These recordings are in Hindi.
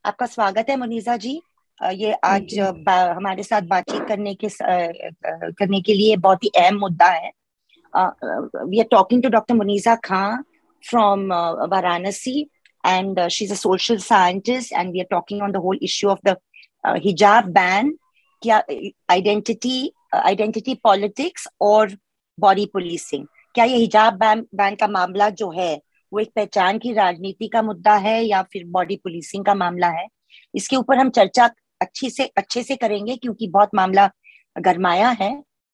आपका स्वागत है मुनीजा जी। ये थैंक आज यू। हमारे साथ बातचीत करने के लिए बहुत ही अहम मुद्दा है। We are talking to doctor Muneeza Khan from Varanasi, and she's a social scientist, and we are talking on the whole issue of the hijab ban. क्या आइडेंटिटी पॉलिटिक्स और बॉडी पुलिसिंग, क्या ये हिजाब बैन का मामला जो है वो एक पहचान की राजनीति का मुद्दा है या फिर बॉडी पुलिसिंग का मामला है? इसके ऊपर हम चर्चा अच्छे से करेंगे, क्योंकि बहुत मामला गरमाया है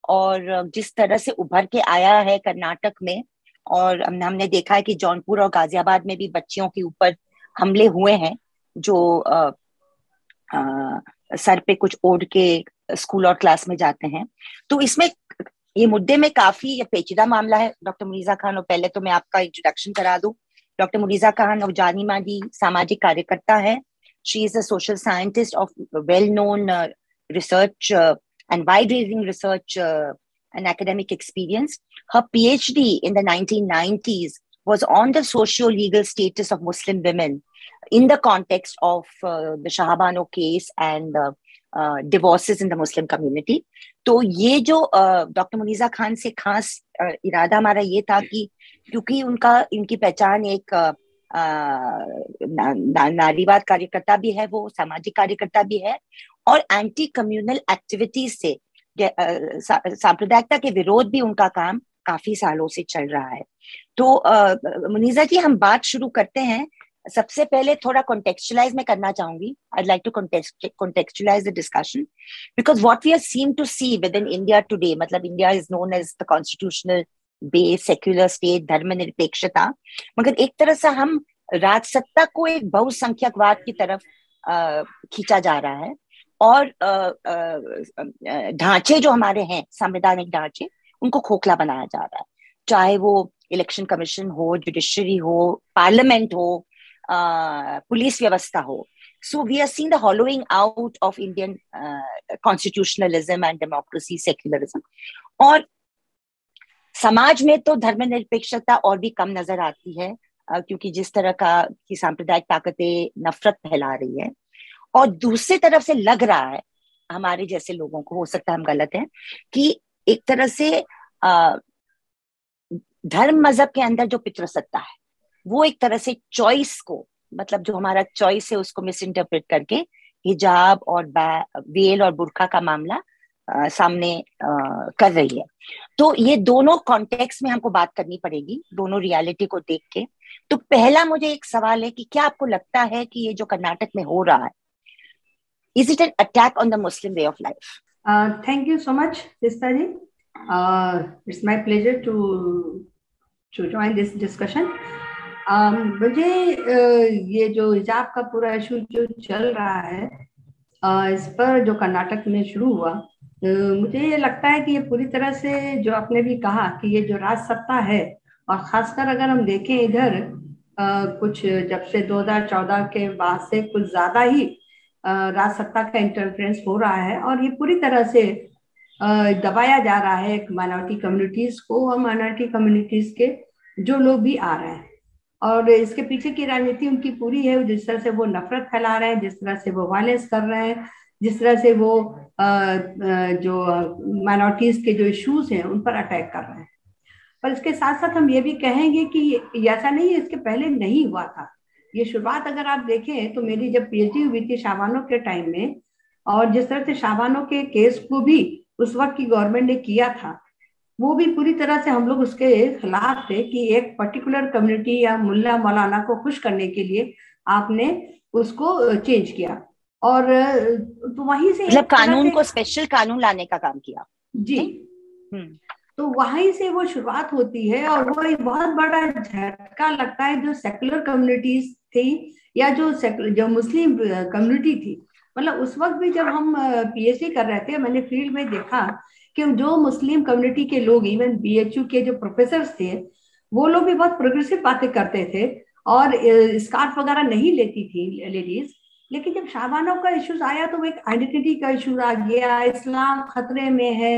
और जिस तरह से उभर के आया है कर्नाटक में, और हमने देखा है कि जौनपुर और गाजियाबाद में भी बच्चियों के ऊपर हमले हुए हैं जो सर पे कुछ ओढ़ के स्कूल और क्लास में जाते हैं। तो इसमें ये मुद्दे में काफी ये पेचीदा मामला है डॉक्टर मुनीजा खान। और पहले तो मैं आपका इंट्रोडक्शन करा दूं। डॉक्टर मुनीजा खान जानी मानी सामाजिक कार्यकर्ता है। She is a social scientist of well known research and wide-ranging research and academic experience. Her PhD in the 1990s was on the socio-legal status of Muslim women in the context of the Shahabano case and divorces in the Muslim community. तो ये जो डॉक्टर मुनीजा खान से खास इरादा हमारा ये था कि क्योंकि इनकी पहचान एक नारीवाद कार्यकर्ता भी है, वो सामाजिक कार्यकर्ता भी है, और एंटी कम्युनल एक्टिविटीज से सांप्रदायिकता के विरोध भी उनका काम काफी सालों से चल रहा है। तो मुनीजा जी, हम बात शुरू करते हैं। सबसे पहले थोड़ा कॉन्टेक्चुअलाइज मैं करना चाहूंगी। I'd like to contextualize the discussion because what we are seem to see within India today, मतलब India is known as the constitutional based secular state, धर्मनिरपेक्षता, मगर एक तरह से हम राजसत्ता को एक बहुसंख्यकवाद की तरफ खींचा जा रहा है, और ढांचे जो हमारे हैं संवैधानिक ढांचे, उनको खोखला बनाया जा रहा है। चाहे वो इलेक्शन कमीशन हो, जुडिशरी हो, पार्लियामेंट हो, पुलिस व्यवस्था हो। So we are seeing the hollowing out of Indian constitutionalism and democracy, secularism. और समाज में तो धर्मनिरपेक्षता और भी कम नजर आती है, क्योंकि जिस तरह की सांप्रदायिक ताकतें नफरत फैला रही है। और दूसरी तरफ से लग रहा है हमारे जैसे लोगों को, हो सकता है हम गलत हैं, कि एक तरह से धर्म मजहब के अंदर जो पितृसत्ता है वो एक तरह से चॉइस को, मतलब जो हमारा चॉइस है उसको मिस इंटरप्रेट करके हिजाब और वेल और बुर्का का मामला सामने कर रही है। तो ये दोनों कॉन्टेक्स्ट में हमको बात करनी पड़ेगी, दोनों रियलिटी को देख के। तो पहला मुझे एक सवाल है कि क्या आपको लगता है कि ये जो कर्नाटक में हो रहा है, is it an attack on the Muslim way of life? Thank you so much, Sista ji. It's my pleasure to join this discussion. मुझे ये जो हिजाब का पूरा इशू जो चल रहा है, इस पर जो कर्नाटक में शुरू हुआ, मुझे ये लगता है कि ये पूरी तरह से, जो आपने भी कहा कि ये जो राजसत्ता है, और खासकर अगर हम देखें इधर कुछ जब से 2014 के बाद से कुछ ज्यादा ही राजसत्ता का इंटरफेरेंस हो रहा है, और ये पूरी तरह से दबाया जा रहा है माइनॉरिटी कम्युनिटीज को, और माइनॉरिटी कम्युनिटीज के जो लोग भी आ रहे हैं। और इसके पीछे की राजनीति उनकी पूरी है, जिस तरह से वो नफरत फैला रहे हैं, जिस तरह से वो वायलेंस कर रहे हैं, जिस तरह से वो जो माइनॉरिटीज के जो इश्यूज हैं उन पर अटैक कर रहे हैं। पर इसके साथ साथ हम ये भी कहेंगे कि ऐसा नहीं है इसके पहले नहीं हुआ था। ये शुरुआत अगर आप देखें तो मेरी जब पीएचडी हुई थी शाबानो के टाइम में, और जिस तरह से शाबानो के केस को भी उस वक्त की गवर्नमेंट ने किया था, वो भी पूरी तरह से हम लोग उसके खिलाफ थे कि एक पर्टिकुलर कम्युनिटी या मुल्ला मौलाना को खुश करने के लिए आपने उसको चेंज किया। और तो वहीं से मतलब कानून को स्पेशल कानून लाने का काम किया जी। तो वहीं से वो शुरुआत होती है, और वो एक बहुत बड़ा झटका लगता है जो सेकुलर कम्युनिटीज थी या जो मुस्लिम कम्युनिटी थी। मतलब उस वक्त भी जब हम पीएचडी कर रहे थे, मैंने फील्ड में देखा कि जो मुस्लिम कम्युनिटी के लोग, इवन बीएचयू के जो प्रोफेसर थे, वो लोग भी बहुत प्रोग्रेसिव बातें करते थे और स्कार्फ वगैरह नहीं लेती थी लेडीज। लेकिन जब शाबानो का इश्यूज आया तो वो एक आइडेंटिटी का इशू आ गया, इस्लाम खतरे में है,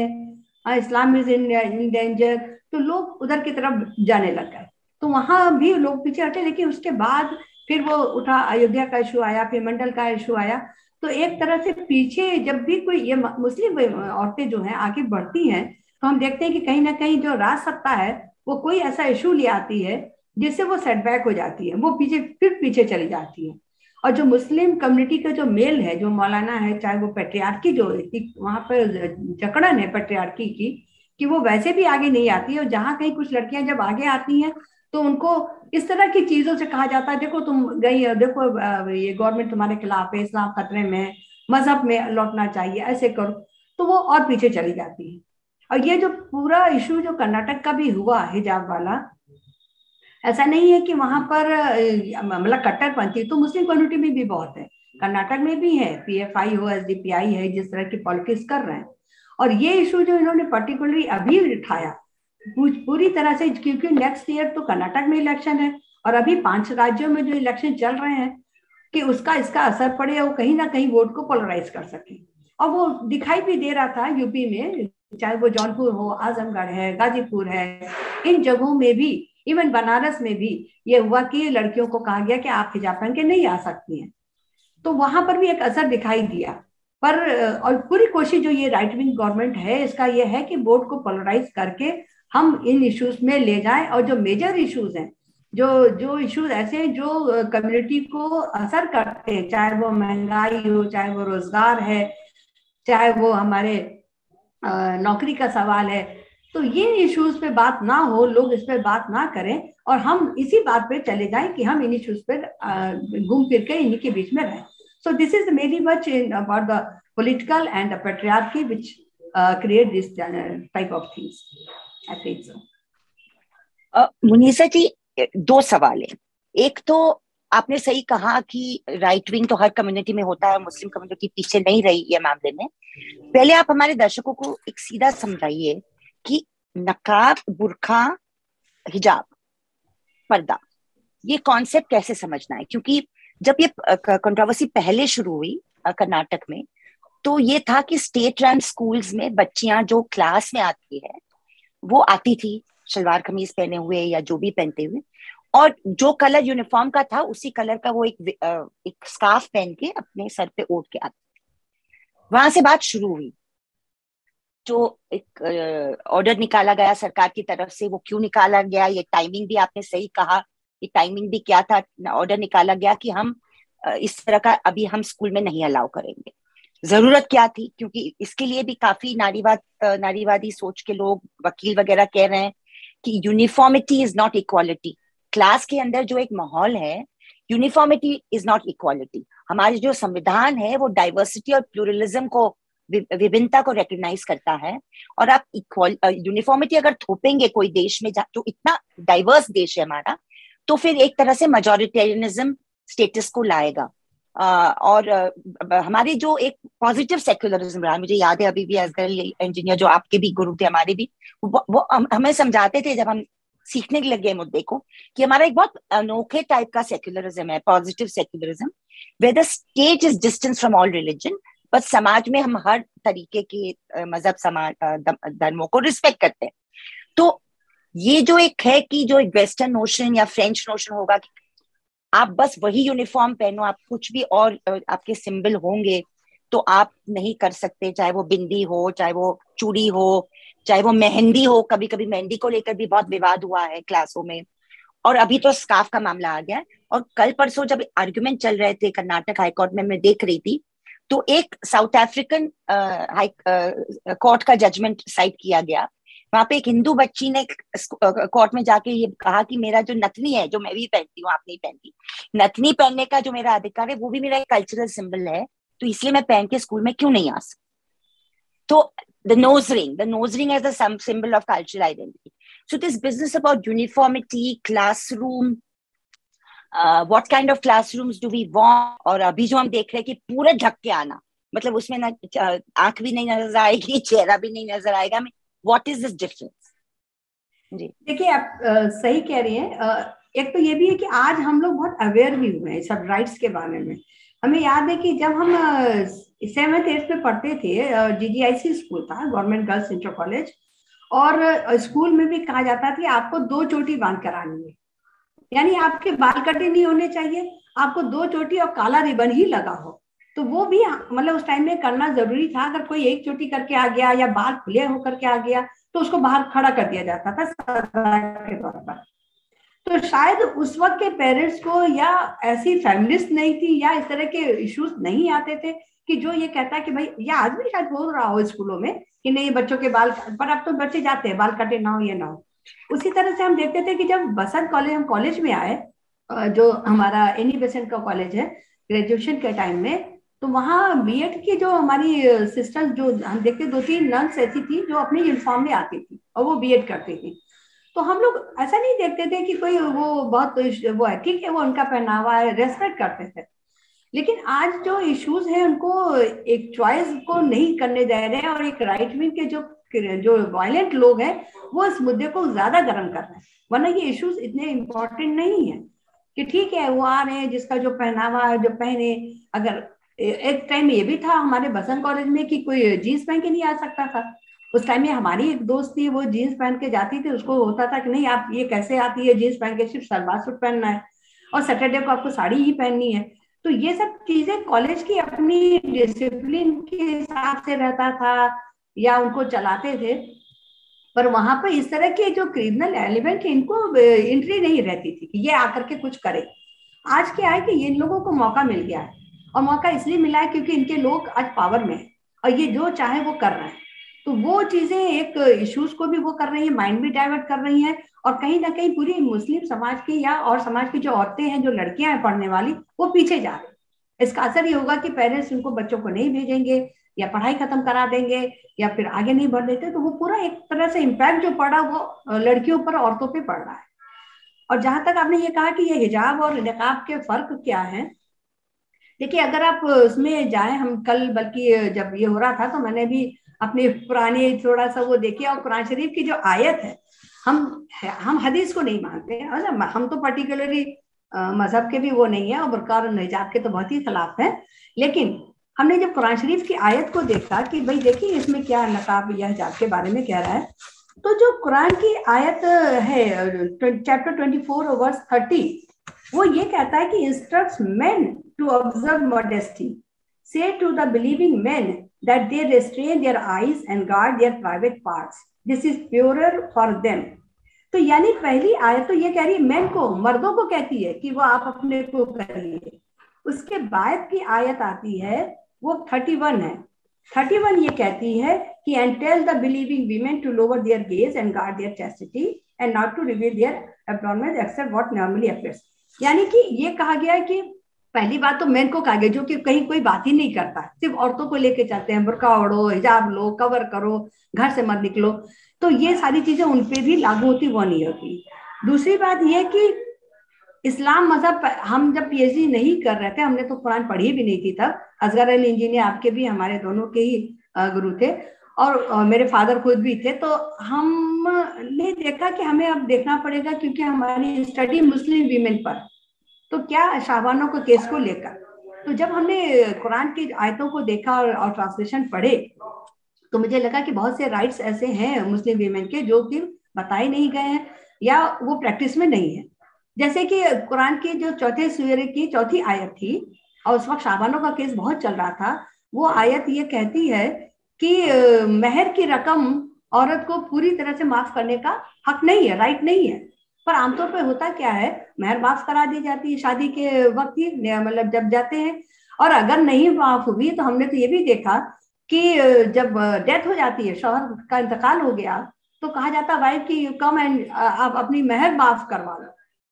इस्लाम इज इन डेंजर, तो लोग उधर की तरफ जाने लग गए। तो वहां भी लोग पीछे हटे। लेकिन उसके बाद फिर वो उठा, अयोध्या का इशू आया, फिर मंडल का इशू आया। तो एक तरह से पीछे जब भी कोई ये मुस्लिम औरतें जो हैं आगे बढ़ती हैं, तो हम देखते हैं कि कहीं ना कहीं जो राज सत्ता है वो कोई ऐसा इशू ले आती है जिससे वो सेटबैक हो जाती है, वो पीछे फिर पीछे चली जाती है। और जो मुस्लिम कम्युनिटी का जो मेल है, जो मौलाना है, चाहे वो पेट्रियार्की जो वहां पर जकड़न है पेट्रियार्की की, कि वो वैसे भी आगे नहीं आती है। और जहाँ कहीं कुछ लड़कियां जब आगे आती हैं तो उनको इस तरह की चीजों से कहा जाता है, देखो तुम गई, देखो ये गवर्नमेंट तुम्हारे खिलाफ है, इस्लाम खतरे में है, मजहब में लौटना चाहिए, ऐसे करो, तो वो और पीछे चली जाती है। और ये जो पूरा इशू जो कर्नाटक का भी हुआ हिजाब वाला, ऐसा नहीं है कि वहां पर मतलब कट्टरपंथी तो मुस्लिम कम्युनिटी में भी बहुत है, कर्नाटक में भी है, पीएफआई हो, एसडीपीआई है, जिस तरह की पॉलिटिक्स कर रहे हैं। और ये इशू जो इन्होंने पर्टिकुलरली अभी उठाया पूरी तरह से, क्योंकि नेक्स्ट ईयर तो कर्नाटक में इलेक्शन है और अभी 5 राज्यों में जो इलेक्शन चल रहे हैं, कि उसका इसका असर पड़े, वो कहीं ना कहीं वोट को पोलराइज कर सके। और वो दिखाई भी दे रहा था यूपी में, चाहे वो जौनपुर हो, आजमगढ़ है, गाजीपुर है, इन जगहों में भी, इवन बनारस में भी ये हुआ कि लड़कियों को कहा गया कि आप हिजाब पहन के नहीं आ सकती हैं। तो वहां पर भी एक असर दिखाई दिया। पर और पूरी कोशिश जो ये राइट विंग गवर्नमेंट है इसका ये है कि वोट को पोलराइज करके हम इन इश्यूज में ले जाएं, और जो मेजर इश्यूज हैं, जो जो इश्यूज ऐसे हैं जो कम्युनिटी को असर करते हैं, चाहे वो महंगाई हो, चाहे वो रोजगार है, चाहे वो हमारे नौकरी का सवाल है, तो ये इश्यूज पे बात ना हो, लोग इस पे बात ना करें, और हम इसी बात पे चले जाएं कि हम इन इश्यूज पे घूम फिर के इन्हीं के बीच में रहें। So this is very much about the political and the patriarchy which create this type of things. I think so. मुनीसा जी, 2 सवाल है। एक तो आपने सही कहा कि राइट विंग तो हर कम्युनिटी में होता है, मुस्लिम कम्युनिटी पीछे नहीं रही ये मामले में। पहले आप हमारे दर्शकों को एक सीधा समझाइए कि नकाब, बुर्का, हिजाब, पर्दा, ये कॉन्सेप्ट कैसे समझना है। क्योंकि जब ये कंट्रोवर्सी पहले शुरू हुई कर्नाटक में, तो ये था कि स्टेट रन स्कूल्स में बच्चियां जो क्लास में आती है वो आती थी शलवार कमीज पहने हुए या जो भी पहनते हुए, और जो कलर यूनिफॉर्म का था उसी कलर का वो एक स्कार्फ पहन के अपने सर पे ओढ़ के आती थी। वहां से बात शुरू हुई। जो एक ऑर्डर निकाला गया सरकार की तरफ से, वो क्यों निकाला गया, ये टाइमिंग भी आपने सही कहा, ये टाइमिंग भी क्या था। ऑर्डर निकाला गया कि हम इस तरह का अभी हम स्कूल में नहीं अलाउ करेंगे। जरूरत क्या थी, क्योंकि इसके लिए भी काफी नारीवादी सोच के लोग, वकील वगैरह कह रहे हैं कि uniformity is not equality. Class के अंदर जो एक माहौल है, यूनिफॉर्मिटी इज नॉट इक्वालिटी। हमारे जो संविधान है वो डाइवर्सिटी और प्लूरलिज्म को, विभिन्नता को रिकॉग्नाइज करता है। और आप इक्वल यूनिफॉर्मिटी अगर थोपेंगे कोई देश में जो इतना डाइवर्स देश है हमारा, तो फिर एक तरह से मेजॉरिटेरियनिज्म स्टेटस को लाएगा। और हमारे जो एक पॉजिटिव सेक्युलरिज्म रहा, मुझे याद है अभी भी असगर इंजीनियर जो आपके भी गुरु थे, हमारे भी, वो हमें समझाते थे जब हम सीखने लगे मुद्दे को, कि हमारा एक बहुत अनोखे टाइप का सेक्युलरिज्म है, positive secularism, where the state is distance from all religion, बस समाज में हम हर तरीके के मजहब, समाज, धर्मों को रिस्पेक्ट करते हैं। तो ये जो एक है कि जो एक वेस्टर्न नोशन या फ्रेंच नोशन होगा कि आप बस वही यूनिफॉर्म पहनो, आप कुछ भी और आपके सिंबल होंगे तो आप नहीं कर सकते, चाहे वो बिंदी हो, चाहे वो चूड़ी हो, चाहे वो मेहंदी हो। कभी कभी मेहंदी को लेकर भी बहुत विवाद हुआ है क्लासों में, और अभी तो स्कार्फ का मामला आ गया है। और कल परसों जब आर्गुमेंट चल रहे थे कर्नाटक हाईकोर्ट में, मैं देख रही थी, तो एक साउथ अफ्रीकन हाई कोर्ट का जजमेंट साइट किया गया। वहां पे एक हिंदू बच्ची ने कोर्ट में जाके ये कहा कि मेरा जो नथनी है, जो मैं भी पहनती हूँ, आप नहीं पहनती, नथनी पहनने का जो मेरा अधिकार है वो भी मेरा एक कल्चरल सिंबल है, तो इसलिए मैं पहन के स्कूल में क्यों नहीं आ सकती। तो the nose ring as a symbol of cultural identity. So this business about uniformity, classroom, what kind of classrooms do we want, और अभी जो हम देख रहे हैं कि पूरे ढक के आना, मतलब उसमें ना आंख भी नहीं नजर आएगी, चेहरा भी नहीं नजर आएगा, व्हाट इज दिस डिफरेंस। जी देखिए, आप सही कह रही हैं। एक तो ये भी है कि आज हम लोग बहुत अवेयर भी हुए हैं सब राइट्स के बारे में। हमें याद है कि जब हम 7th 8th में पढ़ते थे, GGIC स्कूल था, गवर्नमेंट गर्ल्स इंटर कॉलेज, और स्कूल में भी कहा जाता था कि आपको 2 चोटी बांध कर आनी है। यानी आपके बाल कटे नहीं होने चाहिए, आपको 2 चोटी और काला रिबन ही लगा हो, तो वो भी मतलब उस टाइम में करना जरूरी था। अगर कोई एक चोटी करके आ गया या बाल खुले होकर के आ गया तो उसको बाहर खड़ा कर दिया जाता था सजा के तौर पर। तो शायद उस वक्त के पेरेंट्स को या ऐसी फैमिलीज नहीं थी या इस तरह के इश्यूज नहीं आते थे कि जो ये कहता है कि भाई, या आज भी शायद बोल रहा हो स्कूलों में कि नहीं बच्चों के बाल, पर अब तो बच्चे जाते हैं बाल कटे ना हो ये ना हो। उसी तरह से हम देखते थे कि जब बसंत कॉलेज, हम कॉलेज में आए, जो हमारा एनी बेसेंट का कॉलेज है, ग्रेजुएशन के टाइम में, तो वहाँ बीएड की जो हमारी सिस्टर्स, जो हम देखते 2-3 नर्स ऐसी थी जो अपनी यूनिफॉर्म में आती थी और वो बीएड करती थी। तो हम लोग ऐसा नहीं देखते थे कि कोई वो बहुत वो है, ठीक है वो उनका पहनावा है, रेस्पेक्ट करते थे। लेकिन आज जो इश्यूज है उनको एक चॉइस को नहीं करने दे रहे हैं, और एक राइट विंग के जो वायलेंट लोग हैं वो इस मुद्दे को ज्यादा गर्म कर रहे हैं। वरना ये इश्यूज इतने इम्पोर्टेंट नहीं है कि ठीक है वो आ रहे हैं जिसका जो पहनावा है जो पहने। अगर एक टाइम ये भी था हमारे बसंत कॉलेज में कि कोई जीन्स पहन के नहीं आ सकता था। उस टाइम में हमारी एक दोस्त थी, वो जीन्स पहन के जाती थी, उसको होता था कि नहीं आप ये कैसे आती है जीन्स पहन के, सिर्फ सलवार सूट पहनना है और सैटरडे को आपको साड़ी ही पहननी है। तो ये सब चीजें कॉलेज की अपनी डिसिप्लिन के हिसाब से रहता था या उनको चलाते थे, पर वहां पर इस तरह के जो क्रिमिनल एलिमेंट इनको एंट्री नहीं रहती थी कि ये आकर के कुछ करे। आज क्या है कि इन लोगों को मौका मिल गया है, और मौका इसलिए मिला है क्योंकि इनके लोग आज पावर में है और ये जो चाहे वो कर रहे हैं। तो वो चीजें एक इश्यूज को भी वो कर रही है, माइंड भी डाइवर्ट कर रही है, और कहीं ना कहीं पूरी मुस्लिम समाज की या और समाज की जो औरतें हैं, जो लड़कियां हैं पढ़ने वाली, वो पीछे जा रही है। इसका असर ये होगा कि पेरेंट्स उनको बच्चों को नहीं भेजेंगे या पढ़ाई खत्म करा देंगे या फिर आगे नहीं बढ़ देते। तो वो पूरा एक तरह से इम्पैक्ट जो पड़ा वो लड़कियों पर, औरतों पे पड़ रहा है। और जहां तक आपने ये कहा कि ये हिजाब और निकाब के फर्क क्या है, देखिए अगर आप उसमें जाएं, हम कल बल्कि जब ये हो रहा था तो मैंने भी अपने पुराने थोड़ा सा वो देखे, और कुरान शरीफ की जो आयत है, हम हदीस को नहीं मानते हैं, है ना, हम तो पर्टिकुलरली मजहब के भी वो नहीं है और बुर्का और हिजाब के तो बहुत ही खिलाफ है। लेकिन हमने जब कुरान शरीफ की आयत को देखा कि भाई देखिए इसमें क्या नकाब या हिजाब के बारे में कह रहा है, तो जो कुरान की आयत है चैप्टर 24 वर्स 30, वो ये कहता है कि instructs men to observe modesty, say to the believing men that they restrain their eyes and guard their private parts, this is purer for them. तो यानी पहली आयत तो ये कह रही है मैन को, मर्दों को कहती है कि वो आप अपने को करिए। उसके बाद की आयत आती है वो 31 है। 31 ये कहती है कि and tell the believing women to lower their gaze and guard their chastity and not to reveal their abnormal except what normally appears. यानी कि ये कहा गया है कि पहली बात तो मेन को कहा गया, जो कि कहीं कोई बात ही नहीं करता, सिर्फ औरतों को लेके चलते हैं, बुर्का ओढ़ो, हिजाब लो, कवर करो, घर से मत निकलो। तो ये सारी चीजें उन पे भी लागू होती, वो नहीं होती। दूसरी बात ये कि इस्लाम मजहब, हम जब पीएचडी नहीं कर रहे थे, हमने तो कुरान पढ़ी भी नहीं थी तब, असगर अली इंजीनियर आपके भी, हमारे दोनों के ही गुरु थे, और मेरे फादर खुद भी थे। तो हमने देखा कि हमें अब देखना पड़ेगा क्योंकि हमारी स्टडी मुस्लिम वीमेन पर, तो क्या शाहबानों को केस को लेकर। तो जब हमने कुरान की आयतों को देखा और ट्रांसलेशन पढ़े, तो मुझे लगा कि बहुत से राइट्स ऐसे हैं मुस्लिम वीमेन के जो कि बताए नहीं गए हैं या वो प्रैक्टिस में नहीं है। जैसे कि कुरान की जो चौथे सूरे की चौथी आयत थी, और उस वक्त शाबानों का केस बहुत चल रहा था, वो आयत ये कहती है कि मेहर की रकम औरत को पूरी तरह से माफ करने का हक नहीं है, राइट नहीं है। पर आमतौर पर होता क्या है, मेहर माफ करा दी जाती है शादी के वक्त ही, मतलब जब जाते हैं। और अगर नहीं माफ हुई तो हमने तो ये भी देखा कि जब डेथ हो जाती है, शौहर का इंतकाल हो गया, तो कहा जाता वाइफ की कम एंड आप अपनी मेहर माफ करवा लो।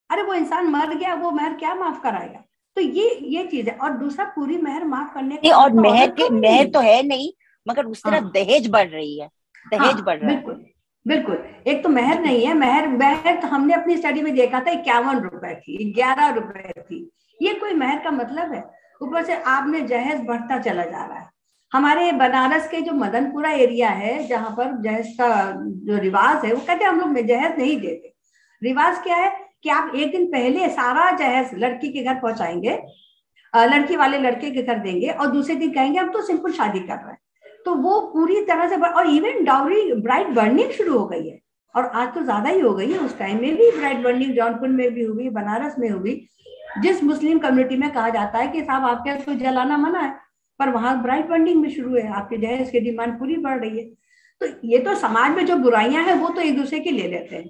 अरे वो इंसान मर गया, वो मेहर क्या माफ कराएगा। तो ये चीज है। और दूसरा, पूरी मेहर माफ करने का और तो मेहर तो है नहीं, मगर उस तरह हाँ, दहेज बढ़ रही है, दहेज हाँ बढ़ रहा है। बिल्कुल बिल्कुल। एक तो मेहर नहीं है, मेहर मेहर तो हमने अपनी स्टडी में देखा था 51 रुपए थी, 11 रुपए थी। ये कोई मेहर का मतलब है? ऊपर से आपने जहेज बढ़ता चला जा रहा है। हमारे बनारस के जो मदनपुरा एरिया है, जहां पर जहेज का जो रिवाज है, वो कहते हैं हम लोग जहेज नहीं देते। रिवाज क्या है कि आप एक दिन पहले सारा जहेज लड़की के घर पहुंचाएंगे, लड़की वाले लड़के के घर देंगे, और दूसरे दिन कहेंगे हम तो सिंपल शादी कर रहे हैं। तो वो पूरी तरह से और इवन डाउरी ब्राइड बर्निंग शुरू हो गई है। और आज तो ज्यादा ही हो गई है, उस टाइम में भी ब्राइट बर्निंग जौनपुर में भी हुई, बनारस में हुई। जिस मुस्लिम कम्युनिटी में कहा जाता है कि साहब आपके यहाँ तो जलाना मना है, पर वहां ब्राइट बर्निंग भी शुरू है, आपके दहेज की डिमांड पूरी बढ़ रही है। तो ये तो समाज में जो बुराइयां हैं वो तो एक दूसरे की ले लेते हैं,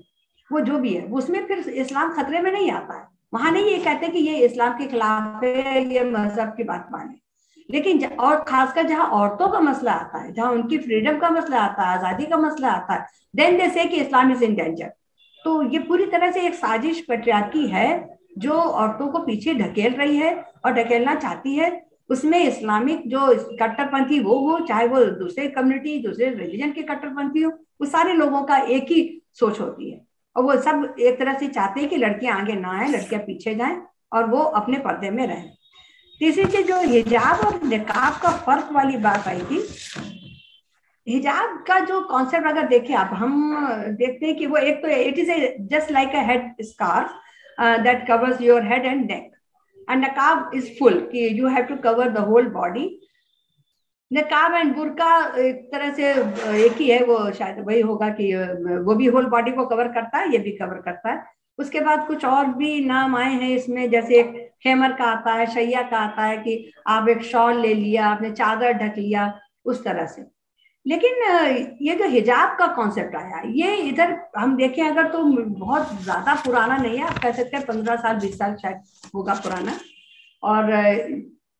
वो जो भी है उसमें फिर इस्लाम खतरे में नहीं आता है। वहां नहीं ये कहते कि ये इस्लाम के खिलाफ है, ये मजहब की बात माने। लेकिन और खासकर जहां औरतों का मसला आता है, जहां उनकी फ्रीडम का मसला आता है, आजादी का मसला आता है, देन दे से कि इस्लाम इज इन डेंजर। तो ये पूरी तरह से एक साजिश पेट्रियार्की है जो औरतों को पीछे ढकेल रही है और ढकेलना चाहती है। उसमें इस्लामिक जो कट्टरपंथी वो हो, चाहे वो दूसरे कम्युनिटी दूसरे रिलीजन के कट्टरपंथी हो, वो सारे लोगों का एक ही सोच होती है। और वो सब एक तरह से चाहते हैं कि लड़कियां आगे ना आए, लड़कियां पीछे जाएं और वो अपने पर्दे में रहें। तीसरी चीज जो हिजाब और निकाब का फर्क वाली बात आई थी, हिजाब का जो कॉन्सेप्ट अगर देखें आप, हम देखते हैं कि वो एक तो it is just like a head scarf that covers your head and neck, and नकाब इज फुल कि you have to cover the whole body. नकाब एंड बुर्का एक तरह से एक ही है, वो शायद वही होगा कि वो भी होल बॉडी को कवर करता है, ये भी कवर करता है। उसके बाद कुछ और भी नाम आए हैं इसमें, जैसे एक खेमर का आता है, शैया का आता है कि आप एक शॉल ले लिया, आपने चादर ढक लिया, उस तरह से। लेकिन ये जो हिजाब का कॉन्सेप्ट आया, ये इधर हम देखें अगर तो बहुत ज्यादा पुराना नहीं है, आप कह सकते हैं 15 साल 20 साल शायद होगा पुराना। और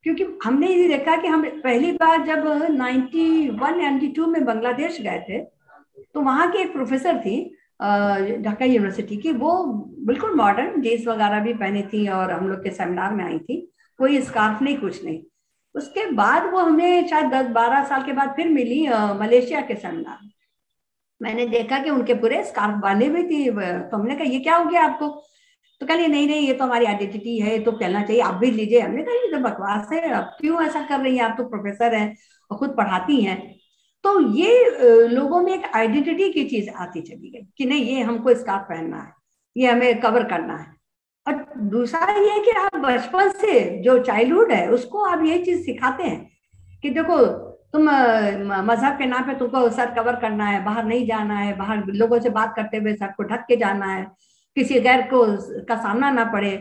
क्योंकि हमने ये देखा कि हम पहली बार जब 91-92 में बांग्लादेश गए थे, तो वहां की एक प्रोफेसर थी ढाका यूनिवर्सिटी की, वो बिल्कुल मॉडर्न ड्रेस वगैरह भी पहनी थी और हम लोग के सेमिनार में आई थी, कोई स्कार्फ नहीं कुछ नहीं। उसके बाद वो हमें शायद 10-12 साल के बाद फिर मिली मलेशिया के सेमिनार। मैंने देखा कि उनके पूरे स्कार्फ बांधे हुए थी, तो हमने कहा ये क्या हो गया आपको? तो कह नहीं नहीं ये तो हमारी आइडेंटिटी है, तो कहना चाहिए, आप भी लीजिए। हमने कहा ये तो बकवास है, अब क्यों ऐसा कर रही हैं, आप तो प्रोफेसर हैं और खुद पढ़ाती हैं। तो ये लोगों में एक आइडेंटिटी की चीज आती चली गई कि नहीं ये हमको स्कार्फ पहनना है, ये हमें कवर करना है। और दूसरा ये कि आप बचपन से जो चाइल्डहुड है उसको आप यही चीज सिखाते हैं कि देखो तुम मजहब के नाम पे तुमको सर कवर करना है, बाहर नहीं जाना है, बाहर लोगों से बात करते हुए सर को ढक के जाना है, किसी गैर को का सामना ना पड़े।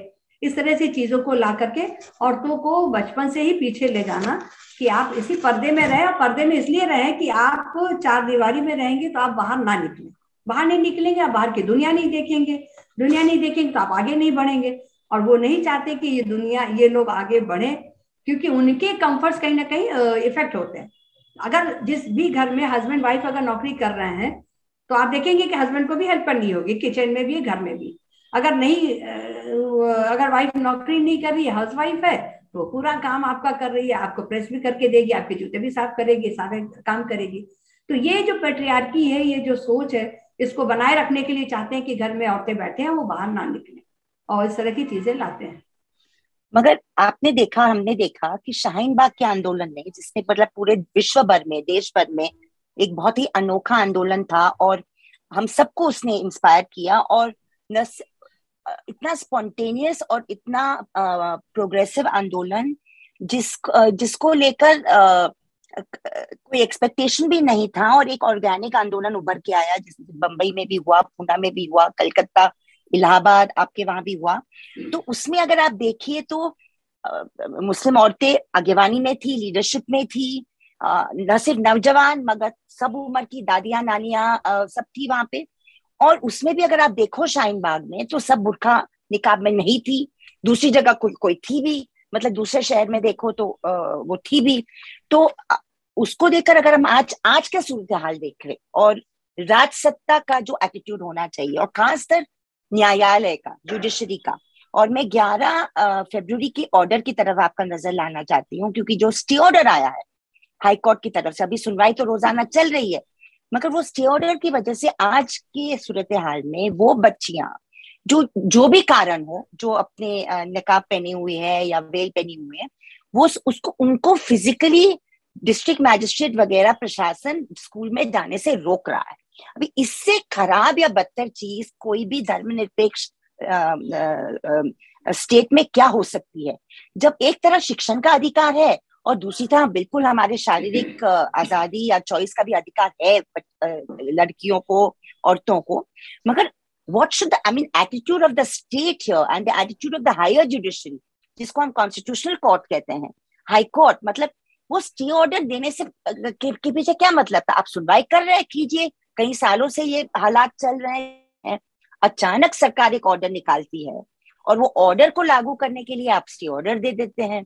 इस तरह से चीजों को ला करके औरतों को बचपन से ही पीछे ले जाना कि आप इसी पर्दे में रहे, और पर्दे में इसलिए रहे कि आप 4 दीवारी में रहेंगे तो आप बाहर ना निकलें, बाहर नहीं निकलेंगे आप बाहर की दुनिया नहीं देखेंगे, दुनिया नहीं देखेंगे तो आप आगे नहीं बढ़ेंगे। और वो नहीं चाहते कि ये दुनिया, ये लोग आगे बढ़े, क्योंकि उनके कंफर्ट्स कहीं ना कहीं इफेक्ट होते हैं। अगर जिस भी घर में हस्बैंड वाइफ अगर नौकरी कर रहे हैं तो आप देखेंगे कि हस्बैंड को भी हेल्प करनी होगी, किचन में भी घर में भी। अगर नहीं अगर वाइफ नौकरी नहीं कर रही है, हाउस वाइफ है, तो पूरा काम आपका कर रही है, आपको प्रेस भी करके देगी, आपके जूते भी साफ करेगी, सारे काम करेगी। तो ये जो पेट्रियार्की है, ये जो सोच है, इसको बनाए रखने के लिए चाहते हैं कि घर में औरतें बैठे हैं, वो बाहर ना निकले, और इस तरह की चीजें लाते हैं। मगर आपने देखा, हमने देखा कि शाहीन बाग के आंदोलन ने, जिसने मतलब पूरे विश्व भर में, देश भर में एक बहुत ही अनोखा आंदोलन था, और हम सबको उसने इंस्पायर किया, और न इतना स्पॉन्टेनियस और इतना प्रोग्रेसिव आंदोलन जिसको लेकर कोई एक्सपेक्टेशन भी नहीं था, और एक ऑर्गेनिक आंदोलन उभर के आया, जिसमें बंबई में भी हुआ, पूना में भी हुआ, कलकत्ता, इलाहाबाद आपके वहां भी हुआ। तो उसमें अगर आप देखिए तो मुस्लिम औरतें आगेवानी में थी, लीडरशिप में थी, न सिर्फ नौजवान मगर सब उम्र की दादियां नानियां सब थी वहां पे। और उसमें भी अगर आप देखो शाहीन बाग में, तो सब बुर्का निकाब में नहीं थी, दूसरी जगह कोई थी भी, मतलब दूसरे शहर में देखो तो वो थी भी। तो उसको देखकर अगर हम आज का सूरत हाल देख रहे, और राज सत्ता का जो एटीट्यूड होना चाहिए, और खासकर न्यायालय का, जुडिशरी का, और मैं 11 फरवरी के ऑर्डर की तरफ आपका नजर लाना चाहती हूँ, क्योंकि जो स्टे ऑर्डर आया है हाई कोर्ट की तरफ से, अभी सुनवाई तो रोजाना चल रही है, मगर वो स्टे ऑर्डर की वजह से आज की सूरत हाल में वो बच्चियां जो भी कारण हो, जो अपने नकाब पहने हुए है या वेल पहनी हुई है, वो उसको उनको फिजिकली डिस्ट्रिक्ट मैजिस्ट्रेट वगैरह प्रशासन स्कूल में जाने से रोक रहा है। अभी इससे खराब या बदतर चीज कोई भी धर्मनिरपेक्ष स्टेट में क्या हो सकती है, जब एक तरफ शिक्षण का अधिकार है और दूसरी तरफ बिल्कुल हमारे शारीरिक आजादी या चॉइस का भी अधिकार है लड़कियों को औरतों को, मगर what should the, I mean, attitude of the state here and the attitude of the higher judiciary, जिसको हम कॉन्स्टिट्यूशनल कोर्ट कहते हैं, हाई कोर्ट, मतलब वो स्टे ऑर्डर देने से के पीछे क्या मतलब था? आप सुनवाई कर रहे हैं, कीजिए, कई सालों से ये हालात चल रहे हैं, अचानक सरकार एक ऑर्डर निकालती है और वो ऑर्डर को लागू करने के लिए आप स्टे ऑर्डर दे देते हैं।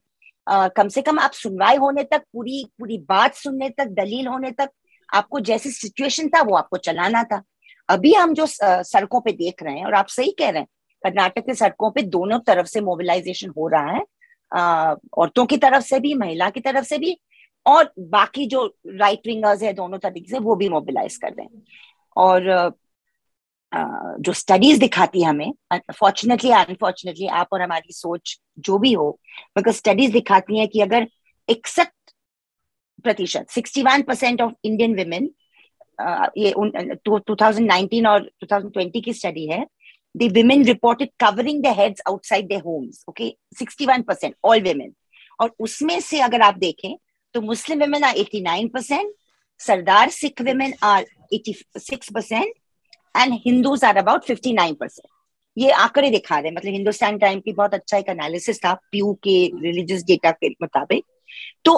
कम से कम आप सुनवाई होने तक, पूरी पूरी बात सुनने तक, दलील होने तक, आपको जैसी सिचुएशन था वो आपको चलाना था। अभी हम जो सड़कों पे देख रहे हैं, और आप सही कह रहे हैं, कर्नाटक के सड़कों पे दोनों तरफ से मोबिलाइजेशन हो रहा है, औरतों की तरफ से भी, महिला की तरफ से भी, और बाकी जो राइट विंगर्स है दोनों तरीके से वो भी मोबिलाइज कर दें। और जो स्टडीज दिखाती है हमें, फॉर्चुनेटली अनफॉर्चुनेटली, आप और हमारी सोच जो भी हो, मगर स्टडीज दिखाती हैं कि अगर 61%, 61% ऑफ इंडियन विमेन, ये 2019 और 2020 की स्टडी है, the women reported covering their heads outside their homes, okay, 61%, all women। और उसमें से अगर आप देखें तो मुस्लिम women are 89%, Sardar Sikh women are 86%, and Hindus are about 59%। ये आंकड़े दिखा रहे हैं, मतलब हिंदुस्तान टाइम की बहुत अच्छा एक एनालिसिस था पीयू के रिलीजियस डेटा के मुताबिक। तो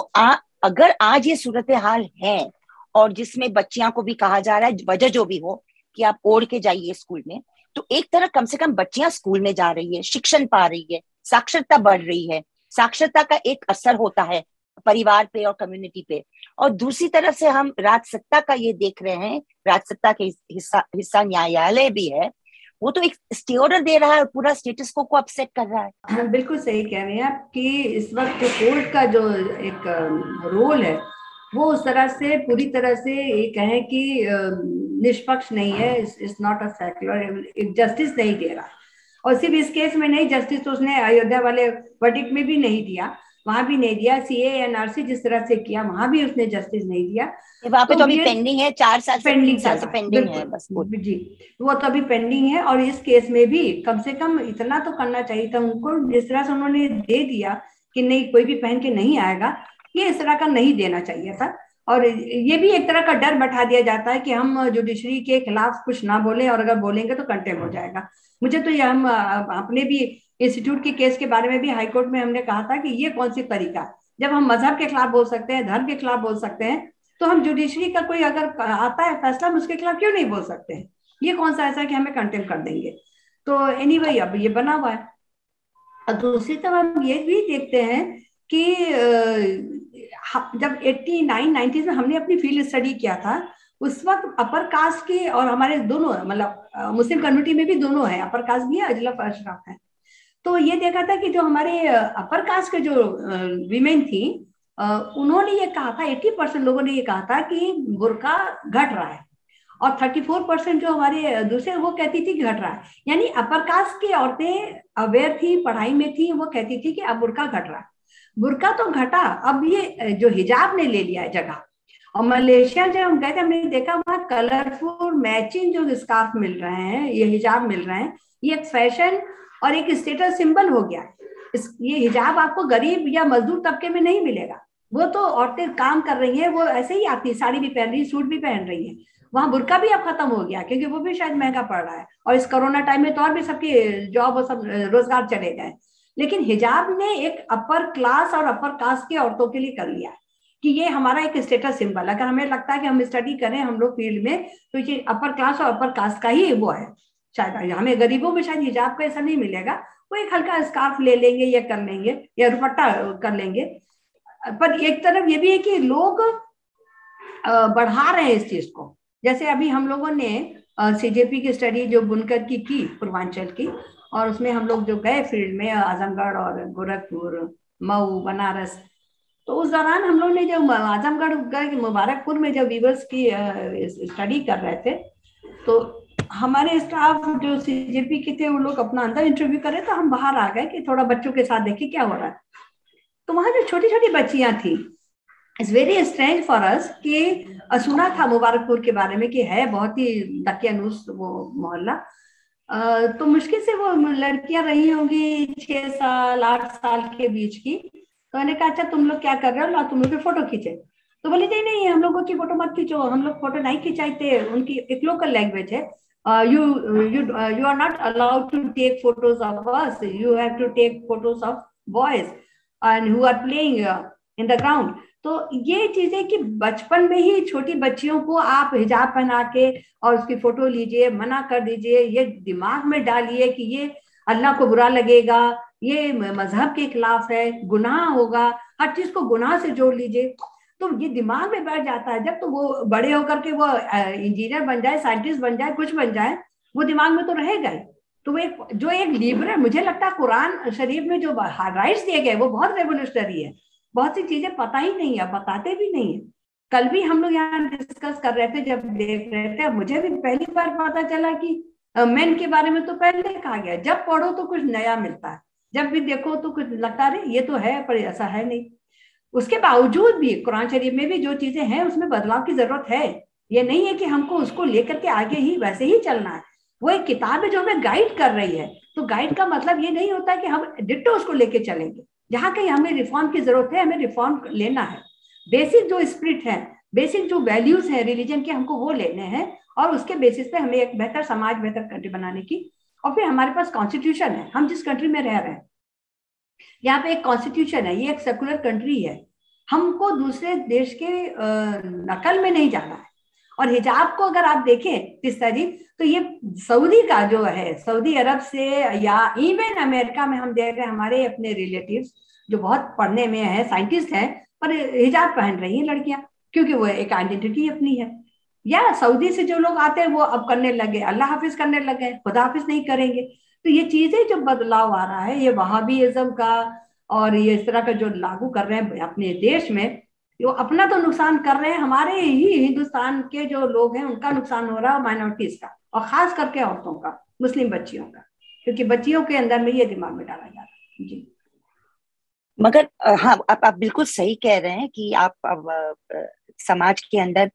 अगर आज ये सूरत हाल है, और जिसमें बच्चियों को भी कहा जा रहा है, वजह जो भी हो, कि आप ओढ़ के जाइए स्कूल में, तो एक तरफ कम से कम बच्चियां स्कूल में जा रही है, शिक्षण पा रही है, साक्षरता बढ़ रही है, साक्षरता का एक असर होता है परिवार पे और कम्युनिटी पे। और दूसरी तरफ से हम राजसत्ता का ये देख रहे हैं, राजसत्ता के हिस्सा न्यायालय भी है, वो तो एक स्टे ऑर्डर दे रहा है और पूरा स्टेटस को अपसेट कर रहा है। बिल्कुल सही कह रहे हैं आप कि इस वक्त कोर्ट का जो एक रोल है वो उस तरह से, पूरी तरह से ये कहें कि निष्पक्ष नहीं है, इट्स नॉट अ सेक्युलर, एक जस्टिस नहीं दे रहा। और सिर्फ इस केस में नहीं, जस्टिस तो उसने अयोध्या वाले वर्डिक्ट में भी नहीं दिया, वहां भी नहीं दिया, सीए एनआरसी जिस तरह से किया वहां भी उसने जस्टिस नहीं दिया। वहां पे तो अभी पेंडिंग है, 4 साल से, 3 साल से पेंडिंग है बस जी, वो तो अभी पेंडिंग है। और इस केस में भी कम से कम इतना तो करना चाहिए था उनको, जिस तरह से उन्होंने दे दिया कि नहीं कोई भी पहन के नहीं आएगा, ये इस तरह का नहीं देना चाहिए था। और ये भी एक तरह का डर बैठा दिया जाता है कि हम जुडिशरी के खिलाफ कुछ ना बोले, और अगर बोलेंगे तो कंटेम हो जाएगा। मुझे तो ये, हम अपने भी इंस्टीट्यूट के केस के बारे में भी हाईकोर्ट में हमने कहा था कि ये कौन सी तरीका, जब हम मजहब के खिलाफ बोल सकते हैं, धर्म के खिलाफ बोल सकते हैं, तो हम जुडिशरी का कोई अगर आता है फैसला, हम उसके खिलाफ क्यों नहीं बोल सकते हैं? ये कौन सा ऐसा कि हमें कंटेम कर देंगे? तो एनीवे अब ये बना हुआ है। और दूसरी तरफ हम ये भी देखते हैं कि जब 89, 90s में हमने अपनी फील्ड स्टडी किया था, उस वक्त अपर कास्ट के और हमारे दोनों, मतलब मुस्लिम कम्युनिटी में भी दोनों है, अपर कास्ट भी है, अजलफ अशराफ है। तो ये देखा था कि जो हमारे अपर कास्ट के जो वीमेन थी, उन्होंने ये कहा था, 80% लोगों ने ये कहा था कि बुर्का घट रहा है, और 34% जो हमारे दूसरे, वो कहती थी कि घट रहा है। यानी अपर कास्ट की औरतें अवेयर थी, पढ़ाई में थी, वो कहती थी कि अब बुर्का घट रहा है। बुर्का तो घटा, अब ये जो हिजाब ने ले लिया है जगह। और मलेशिया जब हम गए थे, हमने देखा वहां कलरफुल मैचिंग जो स्कार्फ मिल रहे हैं, ये हिजाब मिल रहे हैं, ये एक फैशन और एक स्टेटस सिंबल हो गया। ये हिजाब आपको गरीब या मजदूर तबके में नहीं मिलेगा। वो तो औरतें काम कर रही हैं, वो ऐसे ही आती, साड़ी भी पहन रही है, सूट भी पहन रही है। वहां बुर्का भी अब खत्म हो गया, क्योंकि वो भी शायद महंगा पड़ रहा है, और इस कोरोना टाइम में तो और भी सबकी जॉब और सब रोजगार चले गए। लेकिन हिजाब ने एक अपर क्लास और अपर कास्ट की औरतों के लिए कर लिया कि ये हमारा एक स्टेटस सिंबल। अगर हमें लगता है कि हम स्टडी करें हम लोग फील्ड में, तो ये अपर क्लास और अपर कास्ट का ही वो है। शायद हमें गरीबों में शायद हिजाब का ऐसा नहीं मिलेगा, वो एक हल्का स्कार्फ ले लेंगे या कर लेंगे, या दुपट्टा कर लेंगे। पर एक तरफ ये भी है कि लोग बढ़ा रहे हैं इस चीज को। जैसे अभी हम लोगों ने सीजेपी की स्टडी जो बुनकर की पूर्वांचल की, और उसमें हम लोग जो गए फील्ड में आजमगढ़ और गोरखपुर, मऊ, बनारस, तो उस दौरान हम लोग ने जब आजमगढ़ गए, मुबारकपुर में जब वीवर्स की स्टडी कर रहे थे, तो हमारे स्टाफ जो सीजेपी के थे वो लोग अपना अंदर इंटरव्यू करे, तो हम बाहर आ गए कि थोड़ा बच्चों के साथ देखे क्या हो रहा है। तो वहां जो छोटी छोटी बच्चियां थी, it's very strange for us कि सुना था मुबारकपुर के बारे में कि है बहुत ही दकियानूस वो मोहल्ला, तो मुश्किल से वो लड़कियां रही होंगी 6 साल 8 साल के बीच की। तो मैंने कहा अच्छा तुम लोग क्या कर रहे हो, ला तुम लोग के फोटो खींचे। तो बोले नहीं नहीं, हम लोगों की फोटो मत खींचो, हम लोग फोटो नहीं खिंचाते, उनकी एक लोकल लैंग्वेज है, you you are not allowed to take photos of us, you have to take photos of boys and who are playing in the ground. तो ये चीजें कि बचपन में ही छोटी बच्चियों को आप हिजाब पहना के और उसकी फोटो लीजिए, मना कर दीजिए, ये दिमाग में डालिए कि ये अल्लाह को बुरा लगेगा, ये मजहब के खिलाफ है, गुनाह होगा, हर चीज को गुनाह से जोड़ लीजिए, तो ये दिमाग में बैठ जाता है। जब तो वो बड़े होकर के वो इंजीनियर बन जाए, साइंटिस्ट बन जाए, कुछ बन जाए, वो दिमाग में तो रहेगा ही। तो वो एक जो एक लिबरल, मुझे लगता है कुरान शरीफ में जो राइट्स दिए गए वो बहुत रेवोल्यूशनरी है। बहुत सी चीजें पता ही नहीं है, बताते भी नहीं है। कल भी हम लोग यहाँ डिस्कस कर रहे थे, जब देख रहे थे, मुझे भी पहली बार पता चला कि मेन के बारे में तो पहले कहा गया, जब पढ़ो तो कुछ नया मिलता है, जब भी देखो तो कुछ लगता है ये तो है पर ऐसा है नहीं। उसके बावजूद भी कुरान शरीफ में भी जो चीजें हैं उसमें बदलाव की जरूरत है। ये नहीं है कि हमको उसको लेकर के आगे ही वैसे ही चलना है। वो एक किताब है जो हमें गाइड कर रही है। तो गाइड का मतलब ये नहीं होता कि हम डिट्टो उसको लेके चलेंगे। जहां कहीं हमें रिफॉर्म की जरूरत है, हमें रिफॉर्म लेना है। बेसिक जो स्पिरिट है, बेसिक जो वैल्यूज है रिलीजन के, हमको वो लेने हैं, और उसके बेसिस पे हमें एक बेहतर समाज, बेहतर कंट्री बनाने की। और फिर हमारे पास कॉन्स्टिट्यूशन है, हम जिस कंट्री में रह रहे हैं यहाँ पे एक कॉन्स्टिट्यूशन है, ये एक सेकुलर कंट्री है। हमको दूसरे देश के नकल में नहीं जाना है। और हिजाब को अगर आप देखें तीस्ता जी, तो ये सऊदी का जो है, सऊदी अरब से या इवन अमेरिका में हम देख रहे हैं हमारे अपने रिलेटिव्स जो बहुत पढ़ने में है, साइंटिस्ट हैं, पर हिजाब पहन रही हैं लड़कियां, क्योंकि वो एक आइडेंटिटी अपनी है। या सऊदी से जो लोग आते हैं वो अब करने लगे, अल्लाह हाफिज करने लगे, खुदा हाफिज नहीं करेंगे। तो ये चीजें जो बदलाव आ रहा है, ये वहाबीइज्म का और ये इस तरह का जो लागू कर रहे हैं अपने देश में, वो अपना तो नुकसान कर रहे हैं, हमारे ही हिंदुस्तान के जो लोग हैं उनका नुकसान हो रहा है, माइनॉरिटीज का, और खास करके औरतों का, मुस्लिम बच्चियों का, क्योंकि बच्चियों के अंदर में ये दिमाग में डाला जा रहा है। जी मगर हाँ, आप बिल्कुल सही कह रहे हैं कि आप अब समाज के अंदर,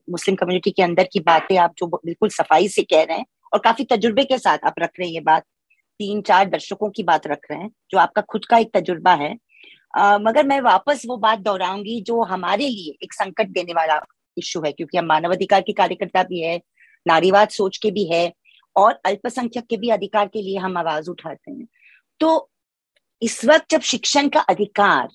मुस्लिम कम्युनिटी के अंदर की बातें आप जो बिल्कुल सफाई से कह रहे हैं और काफी तजुर्बे के साथ आप रख रहे हैं ये बात, 3-4 दर्शकों की बात रख रहे हैं जो आपका खुद का एक तजुर्बा है। मगर मैं वापस वो बात दोहराऊंगी जो हमारे लिए एक संकट देने वाला इश्यू है, क्योंकि हम मानवाधिकार के कार्यकर्ता भी है, नारीवाद सोच के भी है, और अल्पसंख्यक के भी अधिकार के लिए हम आवाज उठाते हैं। तो इस वक्त जब शिक्षण का अधिकार